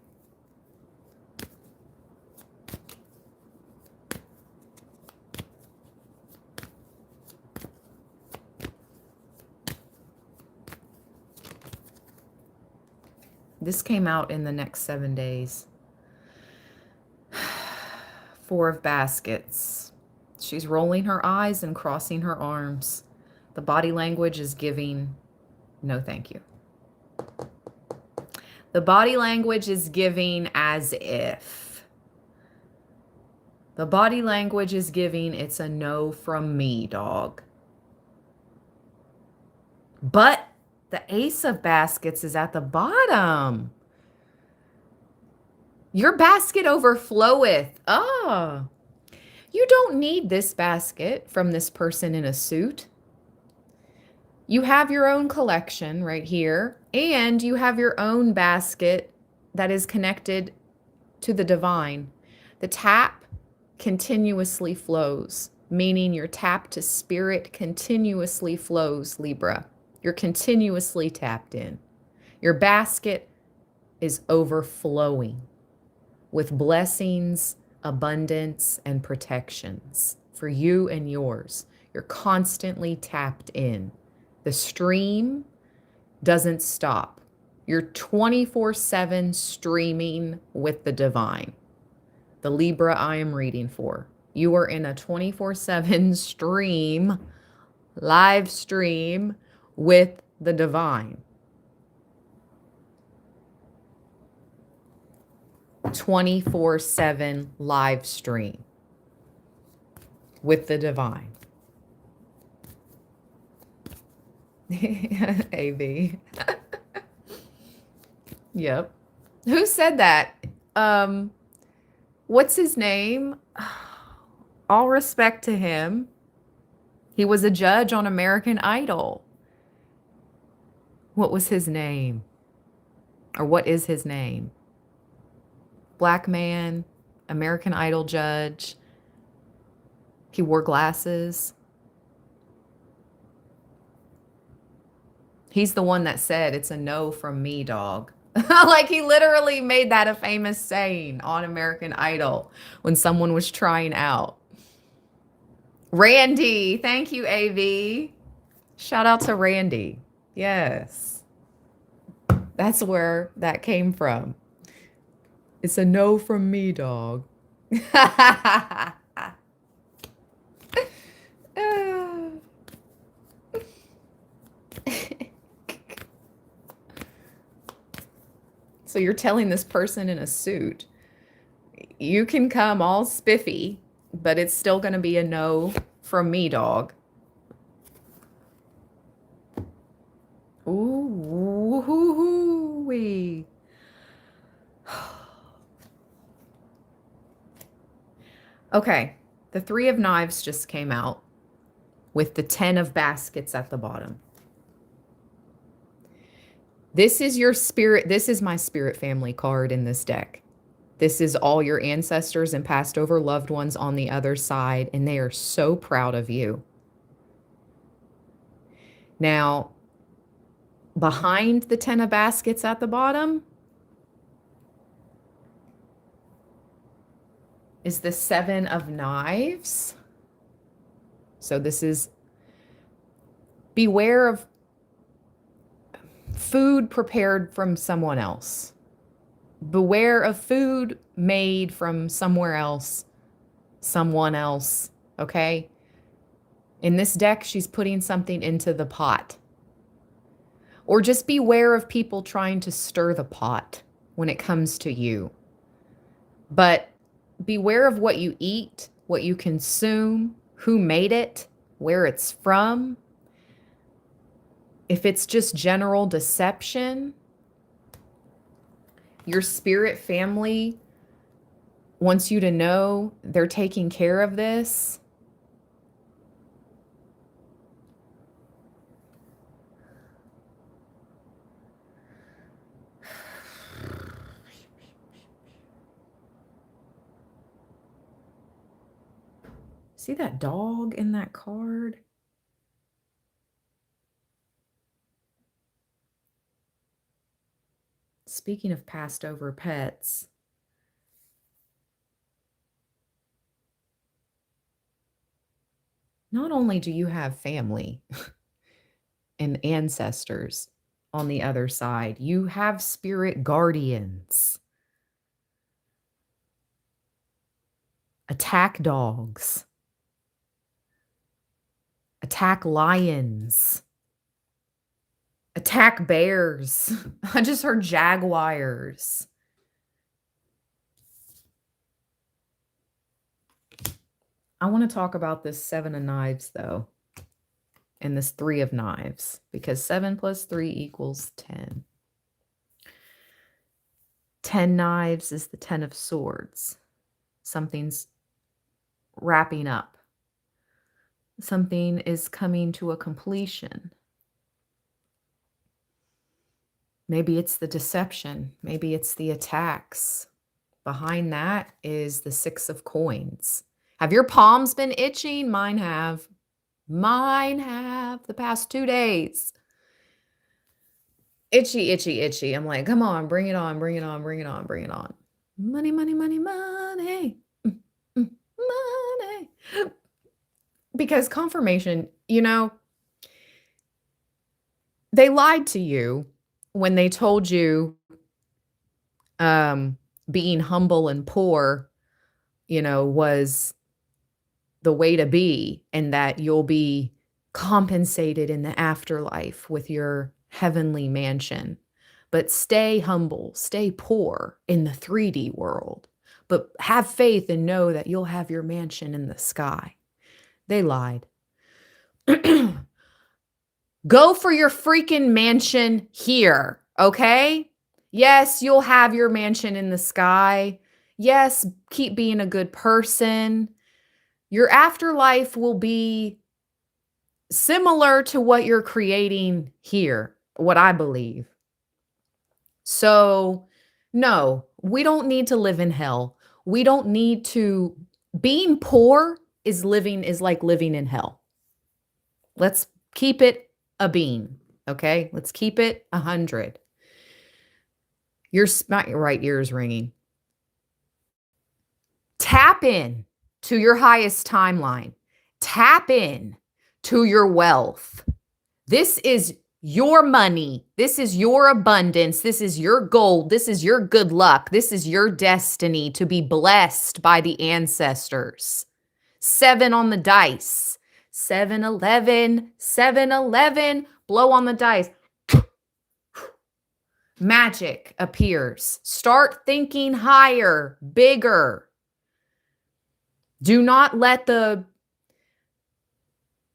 This came out in the next 7 days. 4 of baskets. She's rolling her eyes and crossing her arms. The body language is giving, no thank you. The body language is giving as if. The body language is giving, it's a no from me, dog. But the ace of baskets is at the bottom. Your basket overfloweth. Oh, you don't need this basket from this person in a suit. You have your own collection right here, and you have your own basket that is connected to the divine. The tap continuously flows, meaning your tap to spirit continuously flows, Libra. You're continuously tapped in. Your basket is overflowing with blessings, abundance, and protections for you and yours. You're constantly tapped in. The stream doesn't stop. You're 24/7 streaming with the divine. The Libra I am reading for. You are in a 24/7 stream, live stream with the divine. 24/7 live stream with the divine. AV. Yep. Who said that? What's his name? All respect to him. He was a judge on American Idol. What was his name? Or what is his name? Black man, American Idol judge. He wore glasses. He's the one that said, it's a no from me, dog. Like he literally made that a famous saying on American Idol when someone was trying out. Randy, thank you, AV. Shout out to Randy. Yes. That's where that came from. It's a no from me, dog. So you're telling this person in a suit, you can come all spiffy, but it's still going to be a no from me, dog. Ooh, wee. Okay, the 3 of Knives just came out with the 10 of Baskets at the bottom. This is your spirit. This is my spirit family card in this deck. This is all your ancestors and passed over loved ones on the other side, and they are so proud of you. Now, behind the 10 of baskets at the bottom is the 7 of knives. So this is beware of food prepared from someone else. Beware of food made from somewhere else, someone else, okay? In this deck, she's putting something into the pot. Or just beware of people trying to stir the pot when it comes to you. But beware of what you eat, what you consume, who made it, where it's from. If it's just general deception, your spirit family wants you to know they're taking care of this. See that dog in that card? Speaking of passed over pets, not only do you have family and ancestors on the other side, you have spirit guardians, attack dogs, attack lions, attack bears. I just heard jaguars. I want to talk about this 7 of knives, though, and this 3 of knives, because 7 plus 3 equals 10. 10 knives is the 10 of swords. Something's wrapping up. Something is coming to a completion. Maybe it's the deception. Maybe it's the attacks. Behind that is the 6 of coins. Have your palms been itching? Mine have. Mine have the past 2 days. Itchy, itchy, itchy. I'm like, come on, bring it on, bring it on, bring it on, bring it on. Money, money, money, money. Money. Because confirmation, they lied to you when they told you being humble and poor, was the way to be, and that you'll be compensated in the afterlife with your heavenly mansion. But stay humble, stay poor in the 3D world, but have faith and know that you'll have your mansion in the sky. They lied. Go for your freaking mansion here, okay? Yes, you'll have your mansion in the sky. Yes, keep being a good person. Your afterlife will be similar to what you're creating here, what I believe. So, no, we don't need to live in hell. We don't need to. Being poor is like living in hell. Let's keep it a bean, okay? Let's keep it 100. Your right ear is ringing. Tap in to your highest timeline. Tap in to your wealth. This is your money. This is your abundance. This is your gold. This is your good luck. This is your destiny to be blessed by the ancestors. 7 on the dice. 7-11, 7-11. Blow on the dice. Magic appears. Start thinking higher, bigger. Do not let the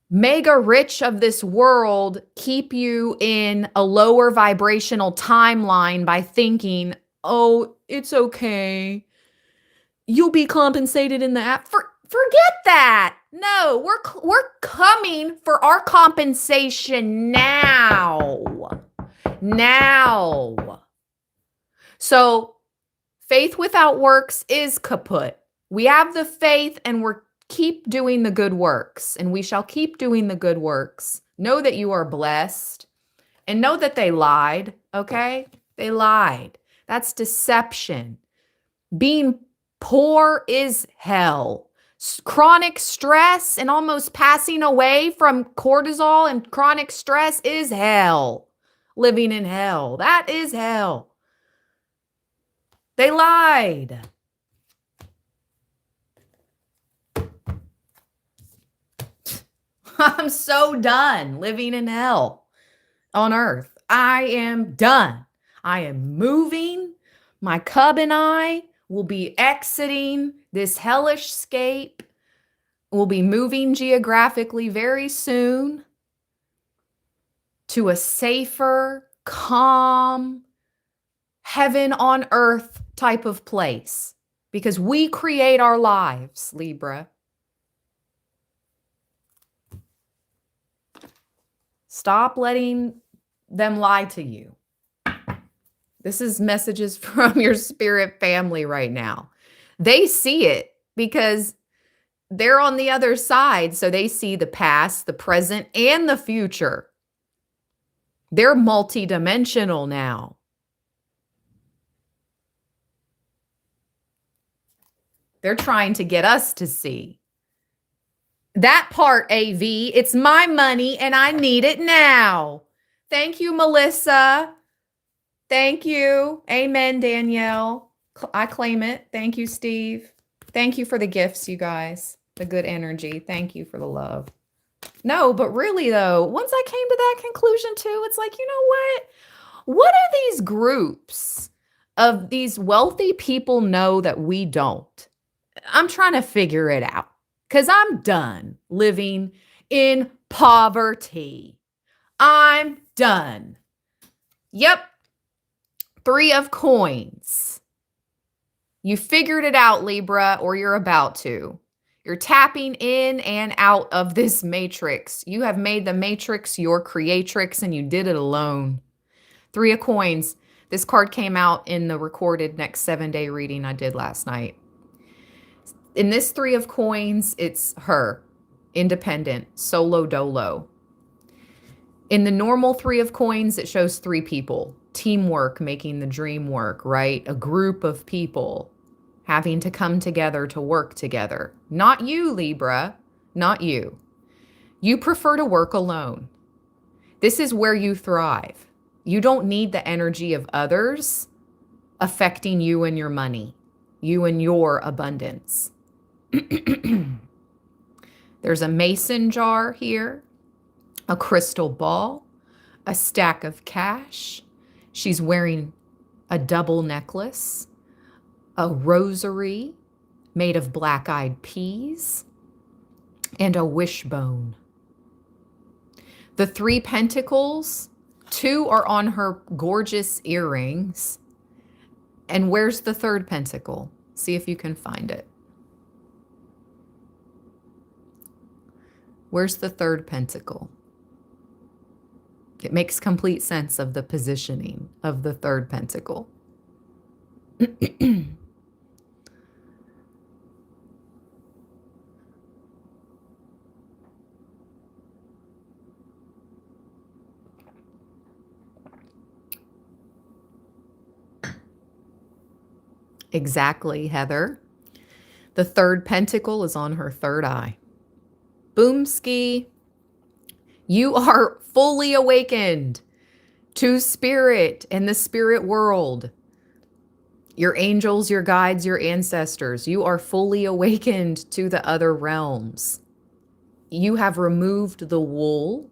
mega rich of this world keep you in a lower vibrational timeline by thinking, oh, it's okay. You'll be compensated in the app. Forget that. No, we're coming for our compensation now. Now. So faith without works is kaput. We have the faith and we're keep doing the good works, and we shall keep doing the good works Know that you are blessed and know that they lied, okay? They lied. That's deception. Being poor is hell. Chronic stress and almost passing away from cortisol and chronic stress is hell. Living in hell. That is hell. They lied. I'm so done living in hell on earth. I am done. I am moving. My cub and I will be exiting this hellish scape. We'll be moving geographically very soon to a safer, calm, heaven on earth type of place because we create our lives, Libra. Stop letting them lie to you. This is messages from your spirit family right now. They see it because they're on the other side. So they see the past, the present, and the future. They're multidimensional now. They're trying to get us to see. That part, AV, it's my money and I need it now. Thank you, Melissa. Thank you. Amen, Danielle. I claim it. Thank you, Steve. Thank you for the gifts, you guys. The good energy. Thank you for the love. No, but really though, once I came to that conclusion too, it's like, you know what? What do these groups of these wealthy people know that we don't? I'm trying to figure it out because I'm done living in poverty. I'm done. Yep. 3 of coins. You figured it out, Libra, or you're about to. You're tapping in and out of this matrix. You have made the matrix your creatrix and you did it alone. 3 of coins. This card came out in the recorded next 7-day reading I did last night. In this 3 of coins, it's her, independent, solo dolo. In the normal 3 of coins, it shows 3 people, teamwork, making the dream work, right? A group of people having to come together to work together. Not you, Libra, not you. You prefer to work alone. This is where you thrive. You don't need the energy of others affecting you and your money, you and your abundance. There's a mason jar here, a crystal ball, a stack of cash. She's wearing a double necklace, a rosary made of black-eyed peas, and a wishbone. The 3 pentacles, 2 are on her gorgeous earrings. And where's the 3rd pentacle? See if you can find it. Where's the 3rd pentacle? It makes complete sense of the positioning of the 3rd pentacle. Exactly, Heather. The 3rd pentacle is on her 3rd eye. Boomski. You are fully awakened to spirit and the spirit world. Your angels, your guides, your ancestors. You are fully awakened to the other realms. You have removed the wool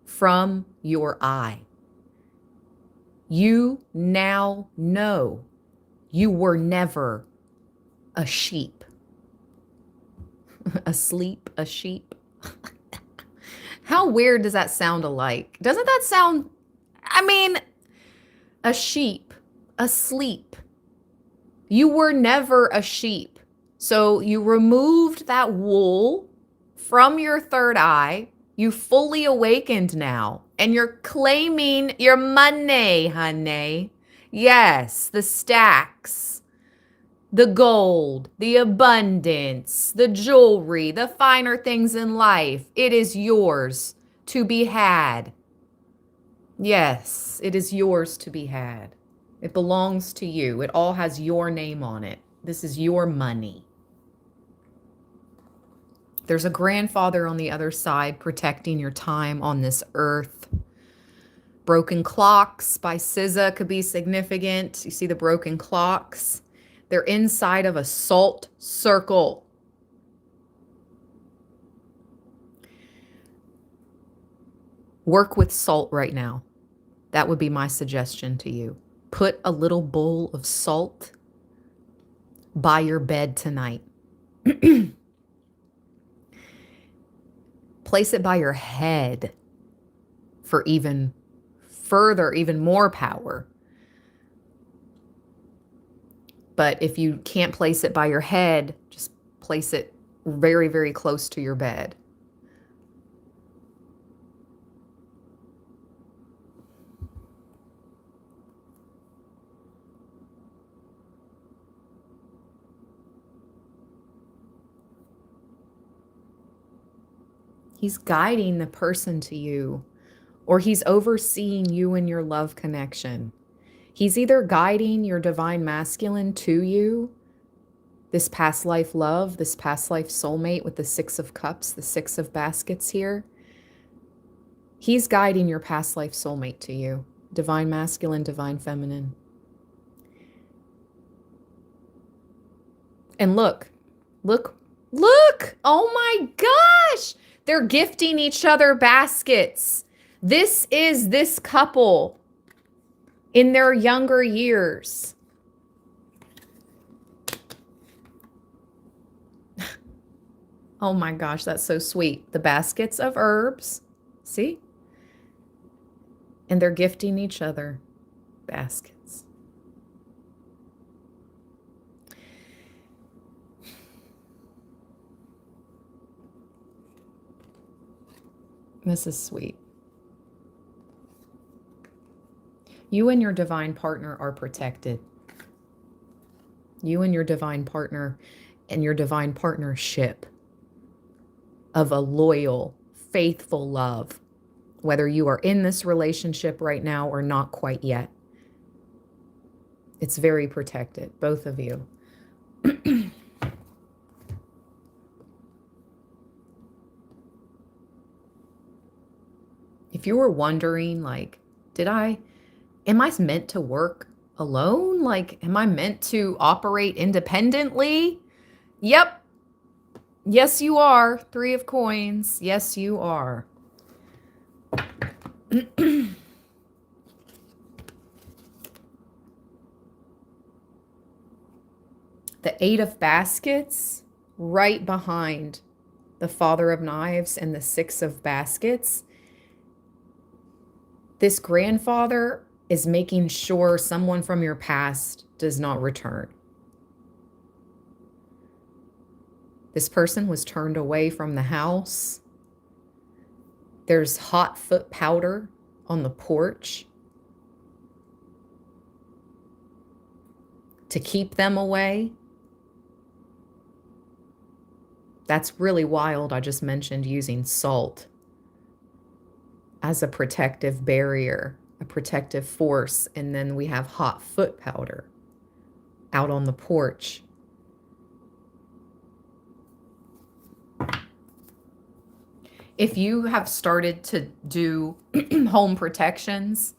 from your eye. You now know you were never a sheep. Asleep, a sheep. How weird does that sound alike? Doesn't that sound, I mean, a sheep, asleep. You were never a sheep. So you removed that wool from your 3rd eye. You fully awakened now. And you're claiming your money, honey. Yes, the stacks, the gold, the abundance, the jewelry, the finer things in life. It is yours to be had. Yes, it is yours to be had. It belongs to you. It all has your name on it. This is your money. There's a grandfather on the other side protecting your time on this earth. Broken clocks by SZA could be significant. You see the broken clocks? They're inside of a salt circle. Work with salt right now. That would be my suggestion to you. Put a little bowl of salt by your bed tonight. Place it by your head for even further, even more power. But if you can't place it by your head, just place it very, very close to your bed. He's guiding the person to you, or he's overseeing you and your love connection. He's either guiding your divine masculine to you, this past life love, this past life soulmate with the 6 of cups, the 6 of baskets here. He's guiding your past life soulmate to you, divine masculine, divine feminine. And look, oh my gosh, they're gifting each other baskets. This is this couple in their younger years. Oh my gosh, that's so sweet. The baskets of herbs, see? And they're gifting each other baskets. This is sweet. You and your divine partner are protected. You and your divine partner and your divine partnership of a loyal, faithful love, whether you are in this relationship right now or not quite yet. It's very protected, both of you. If you were wondering, like, am I meant to work alone? Like, am I meant to operate independently? Yep. Yes, you are. 3 of coins. Yes, you are. The 8 of baskets, right behind the Father of Knives and the 6 of baskets. This grandfather is making sure someone from your past does not return. This person was turned away from the house. There's hot foot powder on the porch to keep them away. That's really wild. I just mentioned using salt as a protective barrier, a protective force. And then we have hot foot powder out on the porch. If you have started to do home protections,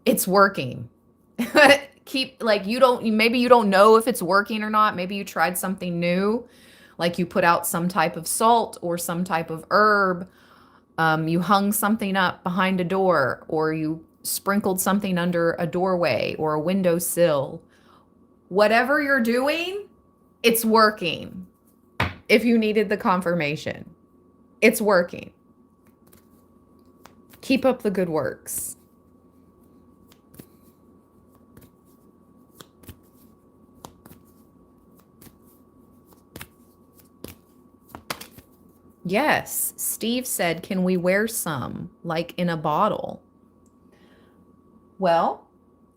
it's working. Maybe you don't know if it's working or not. Maybe you tried something new, like you put out some type of salt or some type of herb. You hung something up behind a door, or you sprinkled something under a doorway or a windowsill. Whatever you're doing, it's working. If you needed the confirmation, it's working. Keep up the good works. Yes, Steve said, can we wear some, like in a bottle? Well,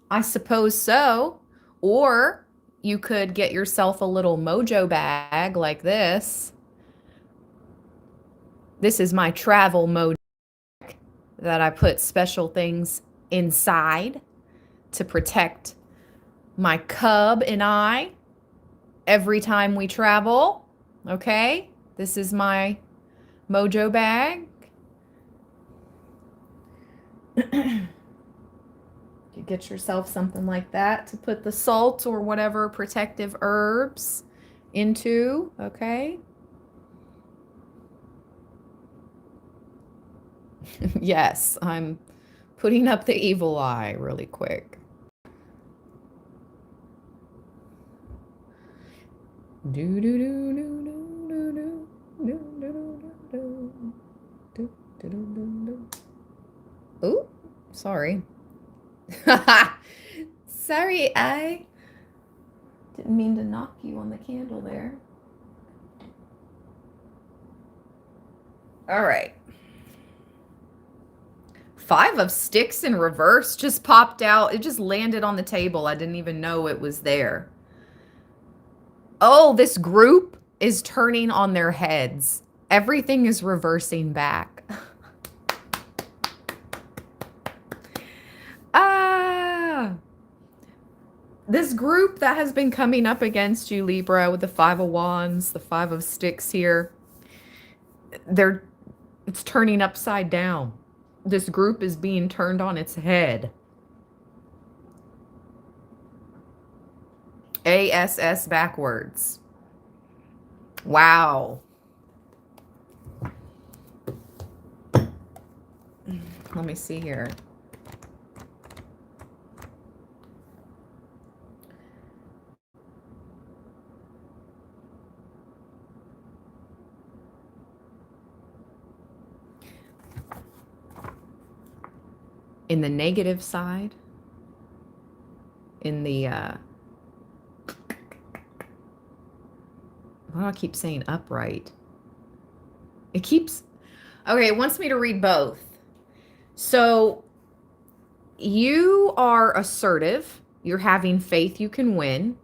I suppose so. Or you could get yourself a little mojo bag like this. This is my travel mojo bag. that I put special things inside to protect my cub and I every time we travel. Okay? This is my mojo bag. You get yourself something like that to put the salt or whatever protective herbs into, okay? Yes, I'm putting up the evil eye really quick. Do do do do do do do do do do do. Oh, sorry. Sorry, I didn't mean to knock you on the candle there. All right. 5 of sticks in reverse just popped out. It just landed on the table. I didn't even know it was there. Oh, this group is turning on their heads. Everything is reversing back. This group that has been coming up against you, Libra, with the 5 of Wands, the 5 of Sticks here, it's turning upside down. This group is being turned on its head. ASS backwards. Wow. Let me see here. In the negative side, in the, why do I keep saying upright? Okay, it wants me to read both. So you are assertive. You're having faith you can win.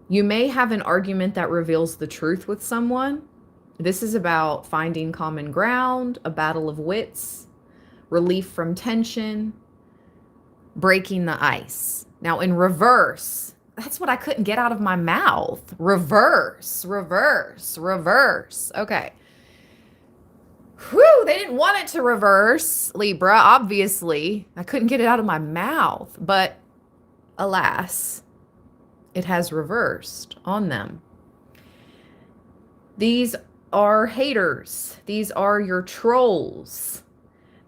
You may have an argument that reveals the truth with someone. This is about finding common ground, a battle of wits, relief from tension, breaking the ice. Now in reverse, that's what I couldn't get out of my mouth. Reverse, reverse, reverse. Okay. Whew, they didn't want it to reverse, Libra, obviously. I couldn't get it out of my mouth, but alas, it has reversed on them. These are haters. These are your trolls.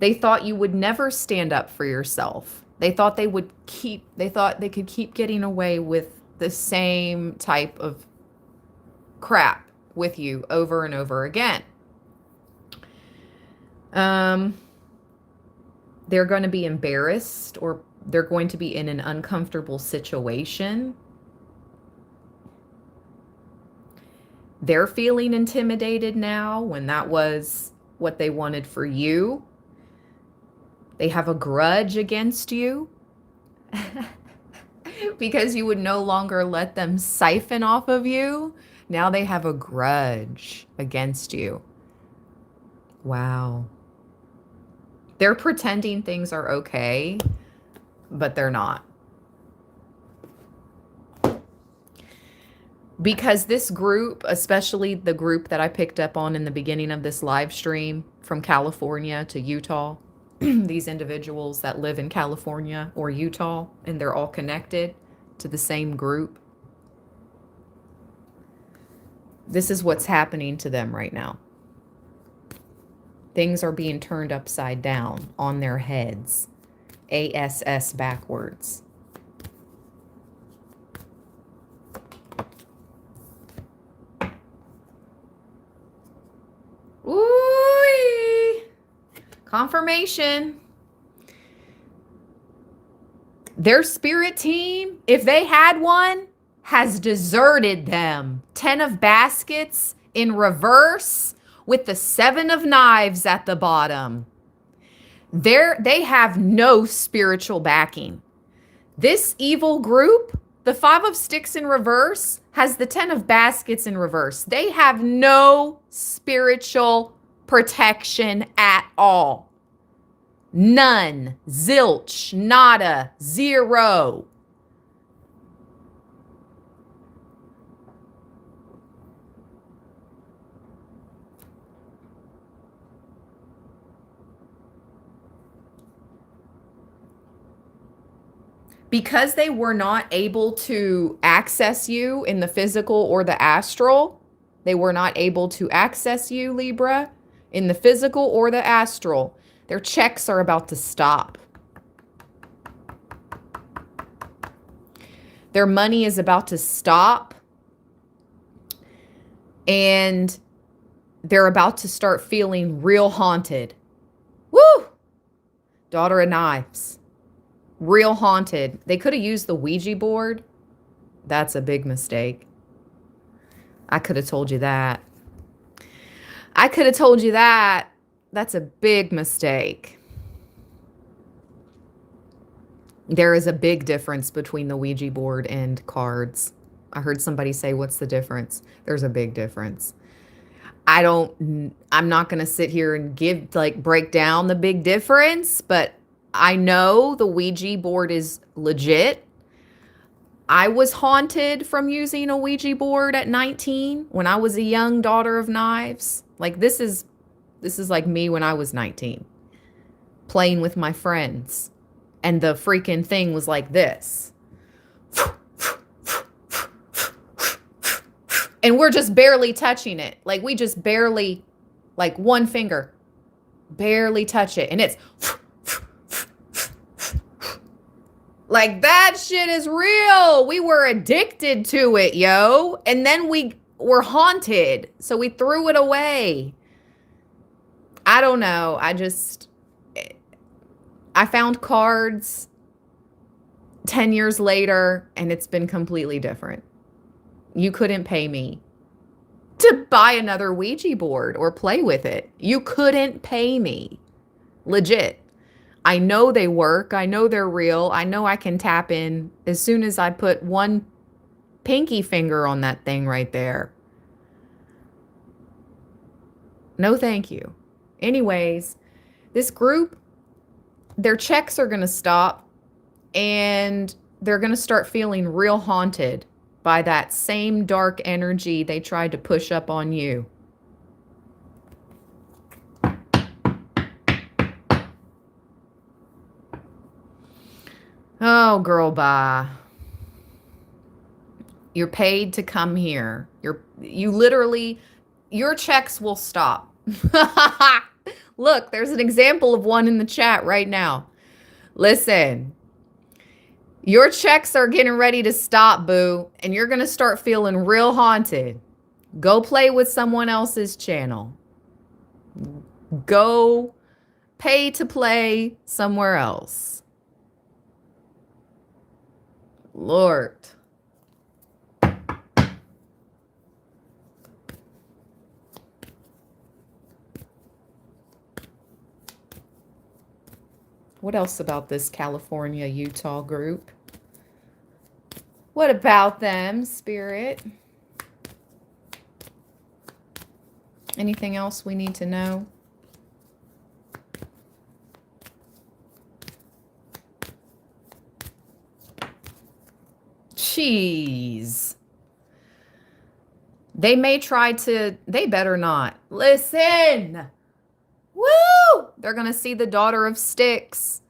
They thought you would never stand up for yourself. They thought they could keep getting away with the same type of crap with you over and over again. They're going to be embarrassed, or they're going to be in an uncomfortable situation. They're feeling intimidated now when that was what they wanted for you. They have a grudge against you because you would no longer let them siphon off of you. Now they have a grudge against you. Wow. They're pretending things are okay, but they're not. Because this group, especially the group that I picked up on in the beginning of this live stream from California to Utah, these individuals that live in California or Utah, and they're all connected to the same group. This is what's happening to them right now. Things are being turned upside down on their heads. ASS backwards. Ooh, confirmation. Their spirit team, if they had one, has deserted them. 10 of baskets in reverse with the 7 of knives at the bottom. They have no spiritual backing. This evil group, the 5 of sticks in reverse, has the 10 of baskets in reverse. They have no spiritual protection at all. None. Zilch. Nada. Zero. Because they were not able to access you in the physical or the astral, they were not able to access you, Libra, in the physical or the astral. Their checks are about to stop. Their money is about to stop. And they're about to start feeling real haunted. Woo! Daughter of Knives. Real haunted. They could have used the Ouija board. That's a big mistake. I could have told you that. I could have told you that. That's a big mistake. There is a big difference between the Ouija board and cards. I heard somebody say, what's the difference? There's a big difference. I'm not going to sit here and break down the big difference, but I know the Ouija board is legit. I was haunted from using a Ouija board at 19 when I was a young daughter of knives. Like this is like me when I was 19, playing with my friends. And the freaking thing was like this. And we're just barely touching it. Like we just barely, like one finger, barely touch it. And it's like that shit is real. We were addicted to it, yo. And then we were haunted. So we threw it away. I don't know. I found cards 10 years later and it's been completely different. You couldn't pay me to buy another Ouija board or play with it. You couldn't pay me. Legit. I know they work. I know they're real. I know I can tap in as soon as I put one pinky finger on that thing right there. No, thank you. Anyways, this group, their checks are going to stop and they're going to start feeling real haunted by that same dark energy they tried to push up on you. Oh, girl, bye. You're paid to come here. You literally, your checks will stop. Look, there's an example of one in the chat right now. Listen, your checks are getting ready to stop, boo, and you're going to start feeling real haunted. Go play with someone else's channel. Go pay to play somewhere else. Lord. What else about this California, Utah group? What about them, Spirit? Anything else we need to know? Jeez. They may try to, they better not. Listen. Woo! They're going to see the Daughter of Sticks.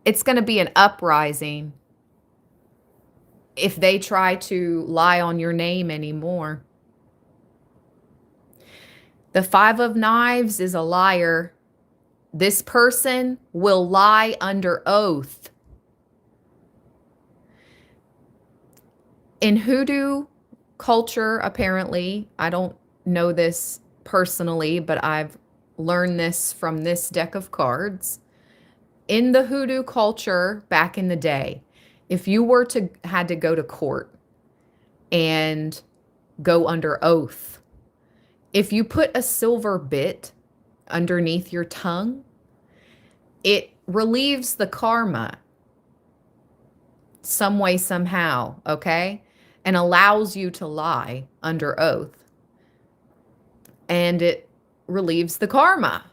It's going to be an uprising if they try to lie on your name anymore. The Five of Knives is a liar. This person will lie under oath. In hoodoo culture, apparently, I don't know this personally, but I've learned this from this deck of cards. In the hoodoo culture back in the day, if you were to had to go to court and go under oath, if you put a silver bit underneath your tongue, it relieves the karma some way, somehow, okay? And allows you to lie under oath. And it relieves the karma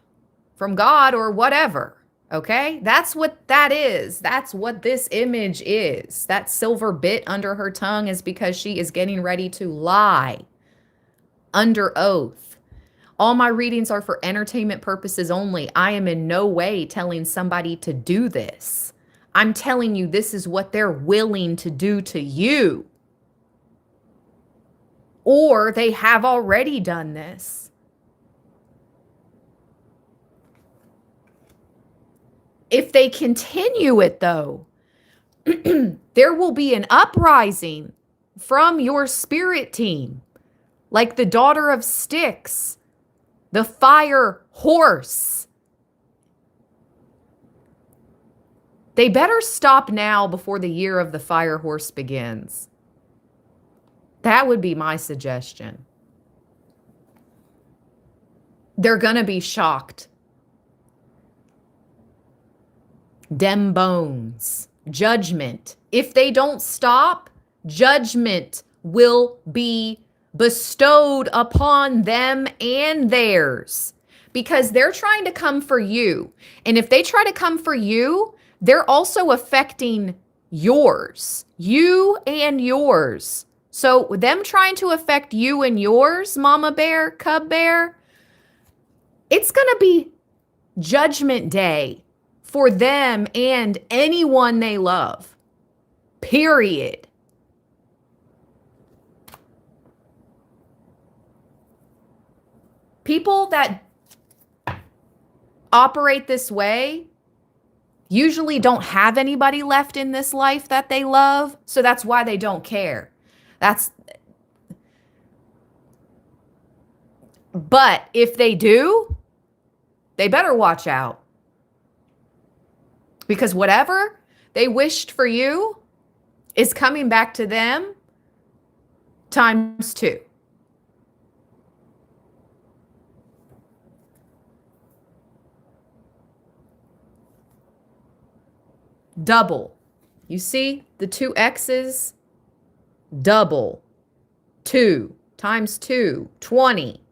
from God or whatever. Okay? That's what that is. That's what this image is. That silver bit under her tongue is because she is getting ready to lie under oath. All my readings are for entertainment purposes only. I am in no way telling somebody to do this. I'm telling you, this is what they're willing to do to you. Or they have already done this. If they continue it, though, there will be an uprising from your spirit team, like the daughter of Styx, the fire horse. They better stop now before the year of the fire horse begins. That would be my suggestion. They're going to be shocked. Dem bones. Judgment. If they don't stop, judgment will be bestowed upon them and theirs, because they're trying to come for you. And if they try to come for you, they're also affecting yours, you and yours. So them trying to affect you and yours, mama bear, cub bear, it's going to be judgment day for them and anyone they love. Period. People that operate this way usually don't have anybody left in this life that they love, so that's why they don't care. But if they do, they better watch out. Because whatever they wished for you is coming back to them times 2. Double. You see the 2 X's? Double. 2 times 2, 20.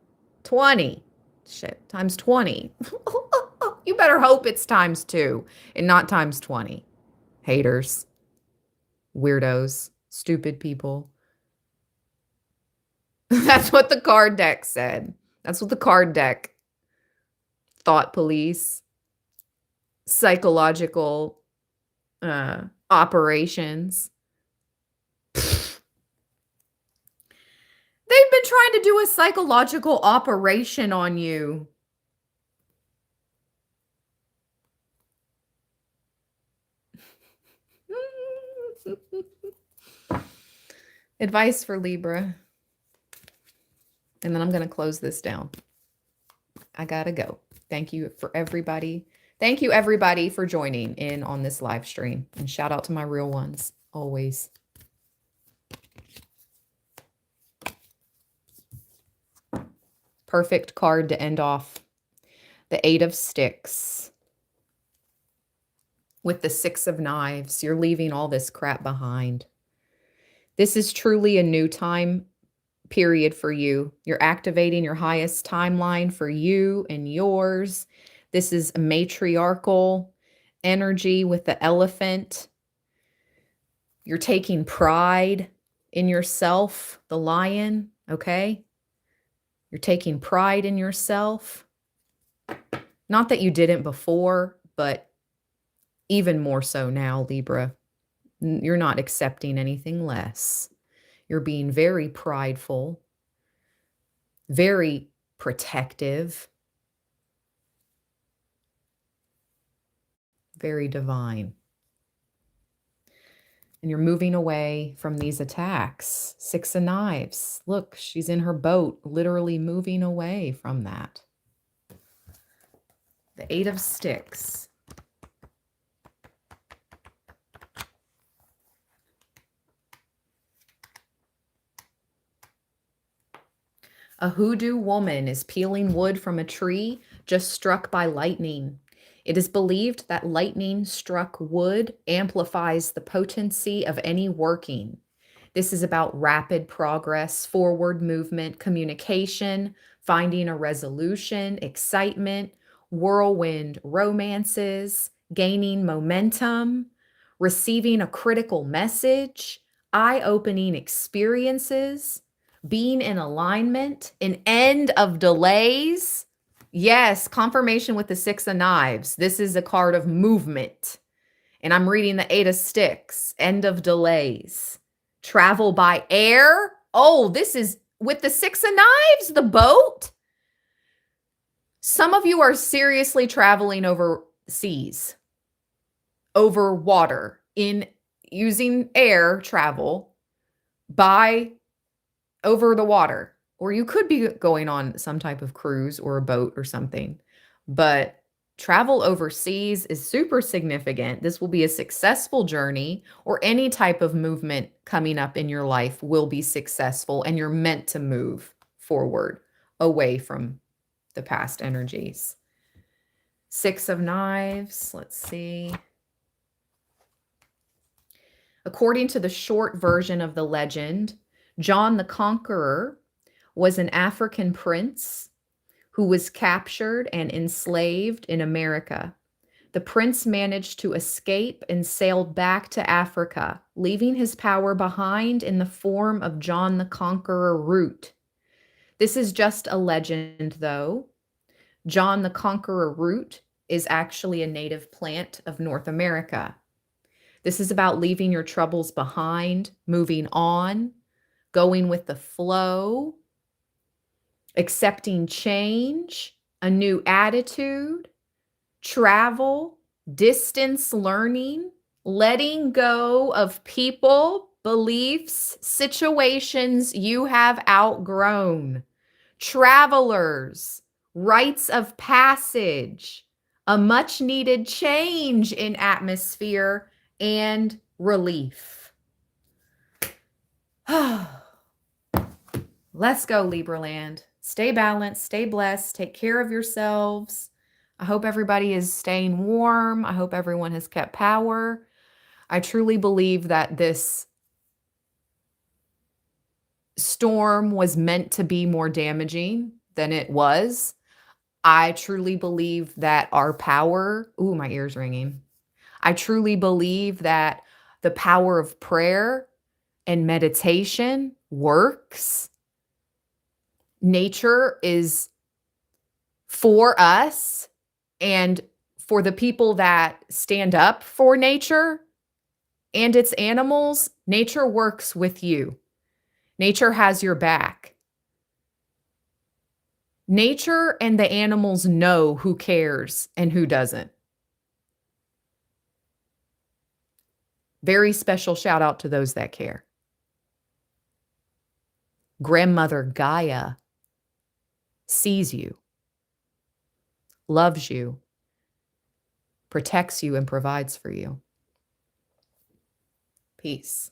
20. Shit, times 20. You better hope it's times 2 and not times 20. Haters. Weirdos. Stupid people. That's what the card deck said. That's what the card deck. Thought police. Psychological operations. They've been trying to do a psychological operation on you. Advice for Libra. And then I'm going to close this down. I got to go. Thank you for everybody. Thank you, everybody, for joining in on this live stream. And shout out to my real ones, always. Perfect card to end off. The 8 of Sticks. With the 6 of Knives. You're leaving all this crap behind. This is truly a new time period for you. You're activating your highest timeline for you and yours. This is a matriarchal energy with the elephant. You're taking pride in yourself, the lion, okay? You're taking pride in yourself. Not that you didn't before, but even more so now, Libra. You're not accepting anything less. You're being very prideful, very protective, very divine. And you're moving away from these attacks. 6 of Knives. Look, she's in her boat, literally moving away from that. The 8 of Sticks. A hoodoo woman is peeling wood from a tree just struck by lightning. It is believed that lightning struck wood amplifies the potency of any working. This is about rapid progress, forward movement, communication, finding a resolution, excitement, whirlwind romances, gaining momentum, receiving a critical message, eye-opening experiences, being in alignment, an end of delays. Yes, confirmation with the Six of Knives. This is a card of movement. And I'm reading the Eight of Sticks, end of delays. Travel by air. Oh, this is with the Six of Knives, the boat. Some of you are seriously traveling over seas, over water, in using air travel by over the water. Or you could be going on some type of cruise or a boat or something. But travel overseas is super significant. This will be a successful journey, or any type of movement coming up in your life will be successful, and you're meant to move forward away from the past energies. Six of Knives, let's see. According to the short version of the legend, John the Conqueror was an African prince who was captured and enslaved in America. The prince managed to escape and sailed back to Africa, leaving his power behind in the form of John the Conqueror root. This is just a legend, though. John the Conqueror root is actually a native plant of North America. This is about leaving your troubles behind, moving on, going with the flow, accepting change, a new attitude, travel, distance learning, letting go of people, beliefs, situations you have outgrown, travelers, rites of passage, a much needed change in atmosphere and relief. Let's go, Libra land. Stay balanced, stay blessed, take care of yourselves. I hope everybody is staying warm. I hope everyone has kept power. I truly believe that this storm was meant to be more damaging than it was. I truly believe that our power, ooh, my ear's ringing. I truly believe that the power of prayer and meditation works. Nature is for us, and for the people that stand up for nature and its animals, nature works with you. Nature has your back. Nature and the animals know who cares and who doesn't. Very special shout out to those that care. Grandmother Gaia sees you, loves you, protects you, and provides for you. Peace.